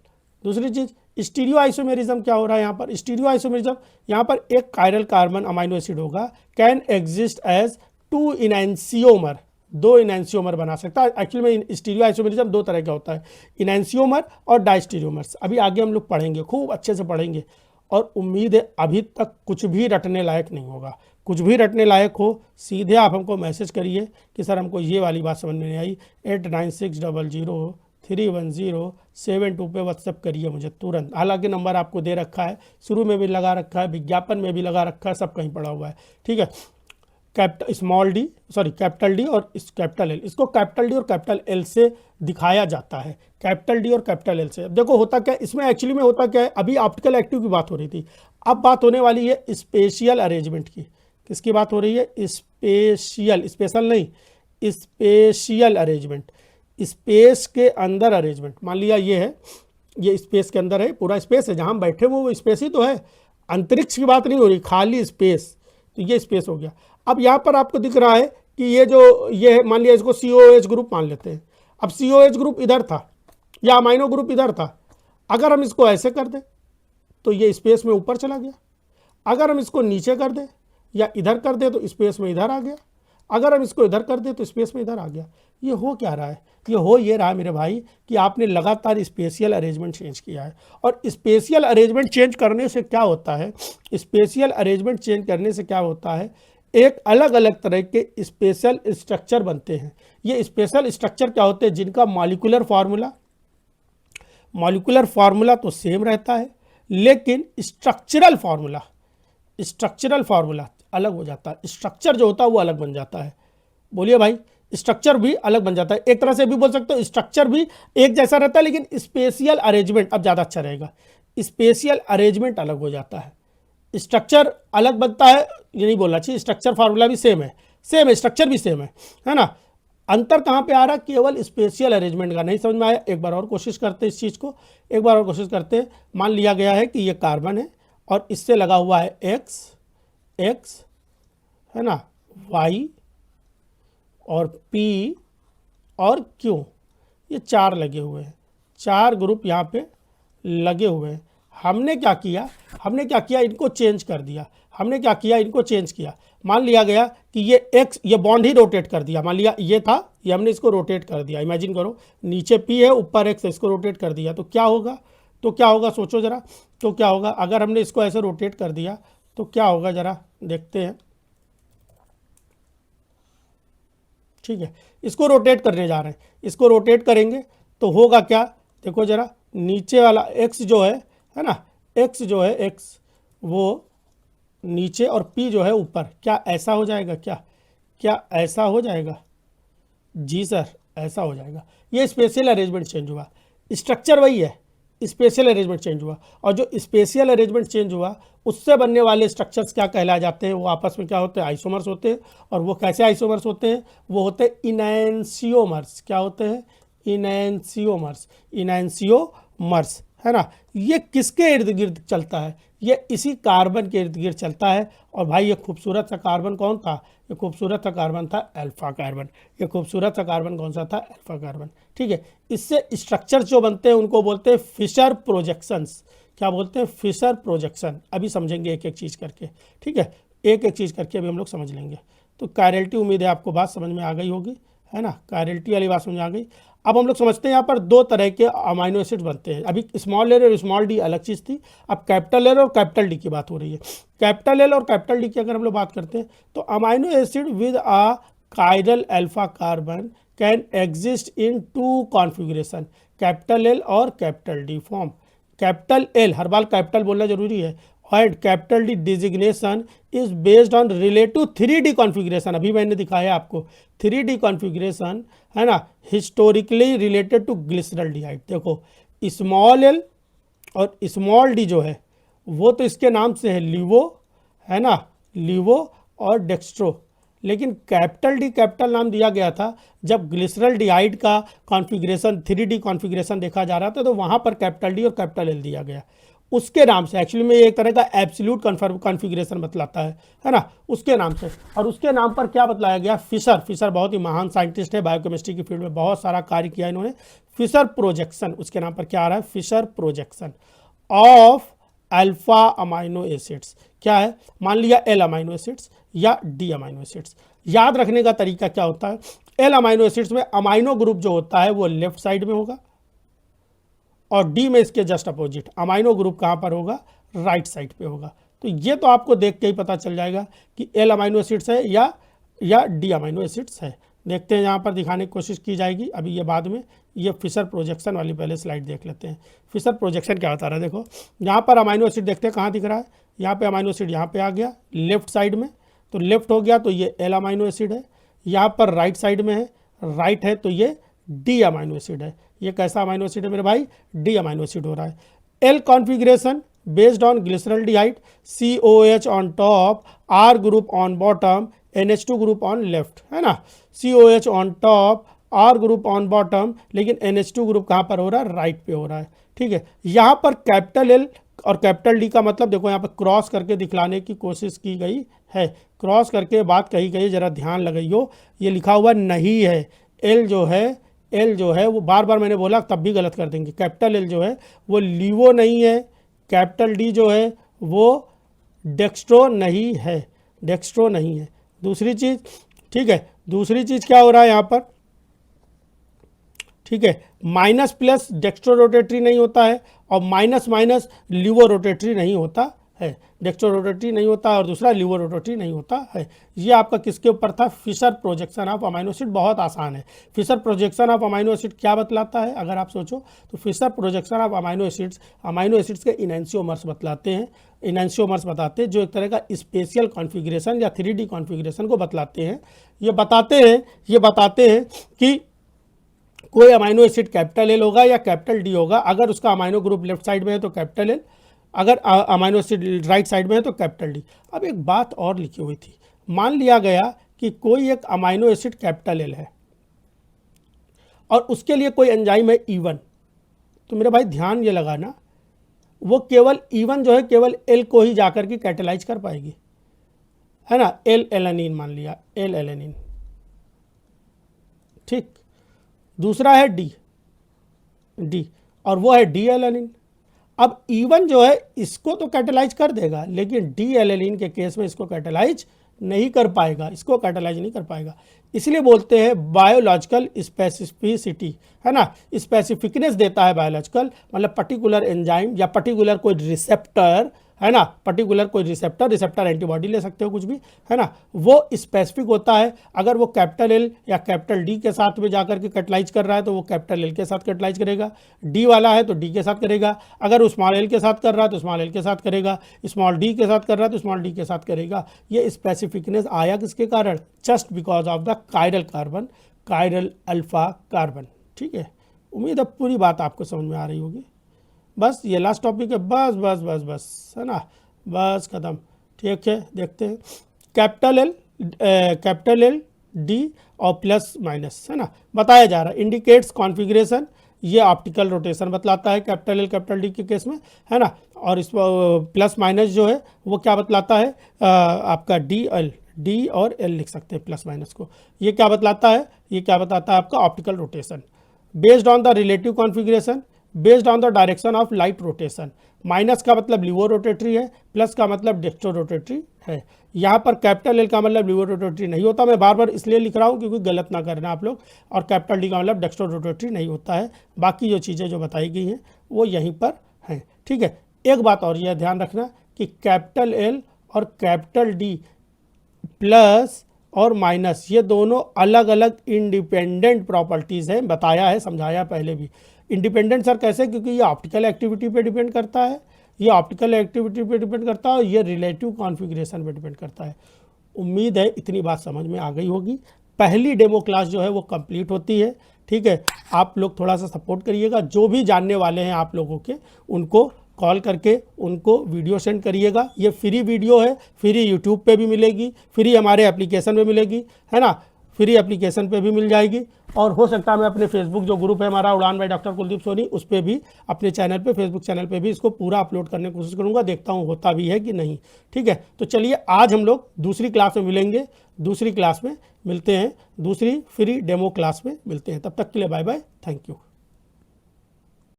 दूसरी चीज स्टीरियो आइसोमेरिज्म क्या हो रहा है यहाँ पर, स्टीरियो आइसोमेरिज्म यहाँ पर एक कायरल कार्बन अमाइनो एसिड होगा, कैन एग्जिस्ट एज टू इनैंसियोमर, दो इनैंसियोमर बना सकता है। एक्चुअली में स्टीरियो आइसोमेरिज्म दो तरह का होता है, इनैंसियोमर और डाइस्टीरियोमर्स। अभी आगे हम लोग पढ़ेंगे, खूब अच्छे से पढ़ेंगे और उम्मीद है अभी तक कुछ भी रटने लायक नहीं होगा। कुछ भी रटने लायक हो सीधे आप हमको मैसेज करिए कि सर हमको ये वाली बात समझ में नहीं आई, 8960031072 पे व्हाट्सएप करिए मुझे तुरंत। हालांकि नंबर आपको दे रखा है, शुरू में भी लगा रखा है, विज्ञापन में भी लगा रखा है, सब कहीं पड़ा हुआ है, ठीक है। Small D, sorry capital D और कैपिटल एल, इसको कैपिटल डी और कैपिटल एल से दिखाया जाता है, कैपिटल डी और कैपिटल एल से। अब देखो होता क्या है इसमें, एक्चुअली में होता क्या है, अभी ऑप्टिकल एक्टिव की बात हो रही थी, अब बात होने वाली है स्पेशियल अरेंजमेंट की। किसकी बात हो रही है, स्पेशियल, स्पेशल नहीं, स्पेशियल अरेंजमेंट, स्पेस के अंदर अरेंजमेंट। मान लिया ये है, ये स्पेस के अंदर है, पूरा स्पेस है, जहाँ हम बैठे वो स्पेस ही तो है, अंतरिक्ष की बात नहीं हो रही, खाली स्पेस, तो ये स्पेस हो गया। अब यहाँ पर आपको दिख रहा है कि ये जो ये है, मान लिया इसको COH ग्रुप मान लेते हैं। अब COH ग्रुप इधर था या अमाइनो ग्रुप इधर था, अगर हम इसको ऐसे कर दें तो ये स्पेस में ऊपर चला गया, अगर हम इसको नीचे कर दें या इधर कर दें तो स्पेस में इधर आ गया, अगर हम इसको इधर कर दें तो स्पेस में इधर आ गया। ये हो क्या रहा है, ये हो ये रहा मेरे भाई कि आपने लगातार स्पेशियल अरेंजमेंट चेंज किया है। और स्पेशियल अरेंजमेंट चेंज करने से क्या होता है, स्पेशियल अरेंजमेंट चेंज करने से क्या होता है, एक अलग अलग तरह के स्पेशल स्ट्रक्चर बनते हैं। ये स्पेशल स्ट्रक्चर क्या होते हैं, जिनका मॉलिक्यूलर फार्मूला तो सेम रहता है, लेकिन स्ट्रक्चरल फार्मूला अलग हो जाता है। स्ट्रक्चर जो होता है वो अलग बन जाता है। बोलिए भाई, स्ट्रक्चर भी अलग बन जाता है। एक तरह से भी बोल सकते हो स्ट्रक्चर भी एक जैसा रहता है, लेकिन स्पेशियल अरेंजमेंट अब ज़्यादा अच्छा रहेगा, स्पेशियल अरेंजमेंट अलग हो जाता है। स्ट्रक्चर अलग बनता है, ये नहीं बोलना चाहिए, स्ट्रक्चर फार्मूला भी सेम है, स्ट्रक्चर भी सेम है ना। अंतर कहाँ पे आ रहा है, केवल स्पेशियल अरेंजमेंट का। नहीं समझ में आया, एक बार और कोशिश करते हैं इस चीज़ को, एक बार और कोशिश करते हैं। मान लिया गया है कि ये कार्बन है और इससे लगा हुआ है एक्स, है ना, वाई और पी और क्यू, ये चार लगे हुए हैं, चार ग्रुप यहाँ पे लगे हुए हैं। हमने क्या किया, इनको चेंज कर दिया। इनको चेंज किया। मान लिया गया कि ये एक्स, ये बॉन्ड ही रोटेट कर दिया। मान लिया ये था, ये हमने इसको रोटेट कर दिया। इमेजिन करो नीचे पी है, ऊपर एक्स, इसको रोटेट कर दिया तो क्या होगा, सोचो जरा, तो क्या होगा अगर हमने इसको ऐसे रोटेट कर दिया तो क्या होगा, जरा देखते हैं। ठीक है, इसको रोटेट करने जा रहे हैं, इसको रोटेट करेंगे तो होगा क्या, देखो जरा, नीचे वाला x जो है ना, x जो है x वो नीचे और p जो है ऊपर, क्या ऐसा हो जाएगा, क्या ऐसा हो जाएगा, जी सर ऐसा हो जाएगा। ये स्पेशल अरेंजमेंट चेंज हुआ, स्ट्रक्चर वही है, स्पेशल अरेंजमेंट चेंज हुआ, और जो स्पेशल अरेंजमेंट चेंज हुआ उससे बनने वाले स्ट्रक्चर्स क्या कहलाए जाते हैं, वो आपस में क्या होते हैं, आइसोमर्स होते हैं। और वो कैसे आइसोमर्स होते हैं, वो होते हैं इनैंसियोमर्स। क्या होते हैं, इनैंसियोमर्स, इनैंसियोमर्स, है ना। ये किसके इर्द गिर्द चलता है, ये इसी कार्बन के इर्द गिर्द चलता है। और भाई ये खूबसूरत सा कार्बन कौन था, ये खूबसूरत सा कार्बन था अल्फा कार्बन, ये खूबसूरत सा कार्बन कौन सा था, अल्फा कार्बन। ठीक है, इससे स्ट्रक्चर जो बनते हैं उनको बोलते हैं फिशर प्रोजेक्शंस। क्या बोलते हैं, फिशर प्रोजेक्शन। अभी समझेंगे एक एक चीज़ करके, ठीक है, एक एक चीज़ करके अभी हम लोग समझ लेंगे। तो कायरलिटी, उम्मीद है आपको बात समझ में आ गई होगी, है ना, कायरलिटी वाली बात समझ में आ गई। अब हम लोग समझते हैं यहाँ पर दो तरह के अमाइनो एसिड बनते हैं। अभी स्मॉल एल और स्मॉल डी अलग चीज़ थी, अब कैपिटल एल और कैपिटल डी की बात हो रही है। कैपिटल एल और कैपिटल डी की अगर हम लोग बात करते हैं तो amino acid with a chiral alpha carbon can exist in two configuration, capital L और capital D form. Capital L, हर बार कैपिटल बोलना जरूरी है, और capital D designation is based on relative 3D configuration. अभी मैंने दिखाया आपको 3D कॉन्फ़िगरेशन, है ना, हिस्टोरिकली रिलेटेड टू ग्लिसरॉल्डिहाइड। देखो स्मॉल एल और स्मॉल डी जो है वो तो इसके नाम से है लिवो, है ना, लिवो और डेक्स्ट्रो। लेकिन कैपिटल डी कैपिटल नाम दिया गया था जब ग्लिसरॉल्डिहाइड का कॉन्फ़िगरेशन 3D कॉन्फ़िगरेशन देखा जा रहा था, तो वहाँ पर कैपिटल डी और कैपिटल एल दिया गया उसके नाम से। एक्चुअली में एक तरह का एब्सोल्यूट कॉन्फ़िगरेशन बतलाता है ना, उसके नाम से। और उसके नाम पर क्या बतलाया गया, फिशर। फिशर बहुत ही महान साइंटिस्ट है, बायोकेमिस्ट्री की फील्ड में बहुत सारा कार्य किया इन्होंने। फिशर प्रोजेक्शन, उसके नाम पर क्या आ रहा है, Fischer projection of alpha amino acids. क्या है, मान लिया एल अमाइनो एसिड्स या डी अमाइनो एसिड्स। याद रखने का तरीका क्या होता है, एल अमाइनो एसिड्स में अमाइनो ग्रुप जो होता है वो लेफ्ट साइड में होगा, और डी में इसके जस्ट अपोजिट अमाइनो ग्रुप कहाँ पर होगा, राइट साइड पे होगा। तो ये तो आपको देख के ही पता चल जाएगा कि एल अमाइनो एसिड्स है या डी अमाइनो एसिड्स है। देखते हैं, यहाँ पर दिखाने की कोशिश की जाएगी, अभी ये बाद में। ये फिशर प्रोजेक्शन वाली पहले स्लाइड देख लेते हैं। फिशर प्रोजेक्शन क्या बता रहा है, देखो यहाँ पर अमाइनो एसिड देखते हैं कहाँ दिख रहा है, यहाँ पे अमाइनो एसिड यहाँ पे आ गया लेफ्ट साइड में, तो लेफ्ट हो गया तो ये एल अमाइनो एसिड है। यहाँ पर राइट साइड में है, राइट है तो ये डी अमाइनो एसिड है। ये कैसा अमाइनो एसिड है मेरे भाई, डी अमाइनो एसिड हो रहा है। L configuration based on glyceraldehyde, COH on top, R group on bottom, NH2 group on left, है ना। COH on top, R group on bottom, लेकिन NH2 ग्रुप कहाँ पर हो रहा है, राइट पे हो रहा है। ठीक है, यहाँ पर कैपिटल एल और कैपिटल डी का मतलब देखो यहाँ पर क्रॉस करके दिखलाने की कोशिश की गई है, क्रॉस करके बात कही गई, जरा ध्यान लगाइयो। ये लिखा हुआ नहीं है, एल जो है वो बार बार मैंने बोला तब भी गलत कर देंगे। कैपिटल एल जो है वो लीवो नहीं है, कैपिटल डी जो है वो डेक्स्ट्रो नहीं है, डेक्स्ट्रो नहीं है। दूसरी चीज़, ठीक है, दूसरी चीज़ क्या हो रहा है यहाँ पर, ठीक है, माइनस प्लस डेक्स्ट्रो रोटेटरी नहीं होता है, और माइनस माइनस लीवो रोटेटरी नहीं होता है। डेक्स्ट्रो रोटेटरी नहीं होता और दूसरा लीवो रोटेटरी नहीं होता है। ये आपका किसके ऊपर था, Fischer projection of amino acid. बहुत आसान है। Fischer projection of amino acid क्या बतलाता है, अगर आप सोचो तो Fischer projection of amino acids के इनैंसियोमर्स बतलाते हैं, इनैंसियोमर्स बताते हैं, जो एक तरह का स्पेशल कॉन्फ़िगरेशन या 3D कॉन्फ़िगरेशन को बतलाते हैं। ये बताते हैं कि कोई अमाइनो एसिड कैपिटल एल होगा या कैपिटल डी होगा। अगर उसका अमाइनो ग्रुप लेफ्ट साइड में है तो कैपिटल एल, अगर अमाइनो एसिड राइट साइड में है तो कैपिटल डी। अब एक बात और लिखी हुई थी, मान लिया गया कि कोई एक अमाइनो एसिड कैपिटल एल है और उसके लिए कोई एंजाइम है E1, तो मेरे भाई ध्यान ये लगाना, वो केवल E1 जो है केवल एल को ही जाकर के कैटेलाइज कर पाएगी, है ना। एल एलेनिन मान लिया, एल एलेनिन, ठीक। दूसरा है डी और वो है डी एलेनिन। अब E1 जो है इसको तो कैटेलाइज कर देगा, लेकिन डी एलेनिन के केस में इसको कैटेलाइज नहीं कर पाएगा, इसको कैटेलाइज नहीं कर पाएगा। इसलिए बोलते हैं बायोलॉजिकल स्पेसिफिसिटी, है ना, स्पेसिफिकनेस देता है बायोलॉजिकल, मतलब पर्टिकुलर एंजाइम या पर्टिकुलर कोई रिसेप्टर, है ना, पर्टिकुलर कोई रिसेप्टर एंटीबॉडी ले सकते हो कुछ भी, है ना, वो स्पेसिफिक होता है। अगर वो कैपिटल एल या कैपिटल डी के साथ में जाकर के कैटलाइज कर रहा है तो वो कैपिटल एल के साथ कैटलाइज करेगा, डी वाला है तो डी के साथ करेगा, अगर वो स्मॉल एल के साथ कर रहा है तो स्मॉल एल के साथ करेगा, स्मॉल डी के साथ कर रहा है तो स्मॉल डी के साथ करेगा। ये स्पेसिफिकनेस आया किसके कारण? Just because of the chiral carbon, chiral alpha carbon. ठीक है, उम्मीद है पूरी बात आपको समझ में आ रही होगी। बस ये लास्ट टॉपिक है, बस बस बस बस, है ना, बस खत्म। ठीक है, देखते हैं कैपिटल एल डी और प्लस माइनस, है ना, बताया जा रहा है इंडिकेट्स कॉन्फ़िगरेशन, ये ऑप्टिकल रोटेशन बतलाता है कैपिटल एल कैपिटल डी के केस में, है ना, और इस प्लस माइनस जो है वो क्या बतलाता है, आपका डी और एल लिख सकते हैं प्लस माइनस को। ये क्या बतलाता है? ये क्या बताता है आपका optical rotation based on the relative configuration, based on the direction of light rotation. Minus का मतलब लिवो रोटेटरी है, प्लस का मतलब डेक्स्ट्रो रोटेटरी है। यहाँ पर कैपिटल एल का मतलब लिवो रोटेटरी नहीं होता, मैं बार बार इसलिए लिख रहा हूँ क्योंकि गलत ना करना आप लोग, और कैपिटल डी का मतलब डेक्स्ट्रो रोटेटरी नहीं होता है। बाकी जो चीज़ें जो बताई गई हैं वो यहीं पर हैं। ठीक है, एक बात और यह ध्यान रखना कि कैपिटल एल और कैपिटल डी प्लस और माइनस ये दोनों अलग अलग इंडिपेंडेंट प्रॉपर्टीज़ हैं, बताया है, समझाया पहले भी। इंडिपेंडेंट सर कैसे? क्योंकि ये ऑप्टिकल एक्टिविटी पे डिपेंड करता है, ये ऑप्टिकल एक्टिविटी पे डिपेंड करता है और ये रिलेटिव कॉन्फ़िगरेशन पे डिपेंड करता है। उम्मीद है इतनी बात समझ में आ गई होगी। पहली डेमो क्लास जो है वो कंप्लीट होती है। ठीक है, आप लोग थोड़ा सा सपोर्ट करिएगा, जो भी जानने वाले हैं आप लोगों के उनको कॉल करके उनको वीडियो सेंड करिएगा। ये फ्री वीडियो है, फ्री यूट्यूब पे भी मिलेगी, फ्री हमारे एप्लीकेशन पे मिलेगी, है ना, फ्री एप्लीकेशन पे भी मिल जाएगी। और हो सकता है मैं अपने फेसबुक जो ग्रुप है हमारा उड़ान बाय डॉक्टर कुलदीप सोनी, उस पर भी अपने चैनल पे, फेसबुक चैनल पे भी इसको पूरा अपलोड करने की कोशिश करूँगा, देखता हूँ होता भी है कि नहीं। ठीक है, तो चलिए आज हम लोग दूसरी क्लास में मिलेंगे, दूसरी क्लास में मिलते हैं, दूसरी फ्री डेमो क्लास में मिलते हैं। तब तक के लिए बाय बाय, थैंक यू।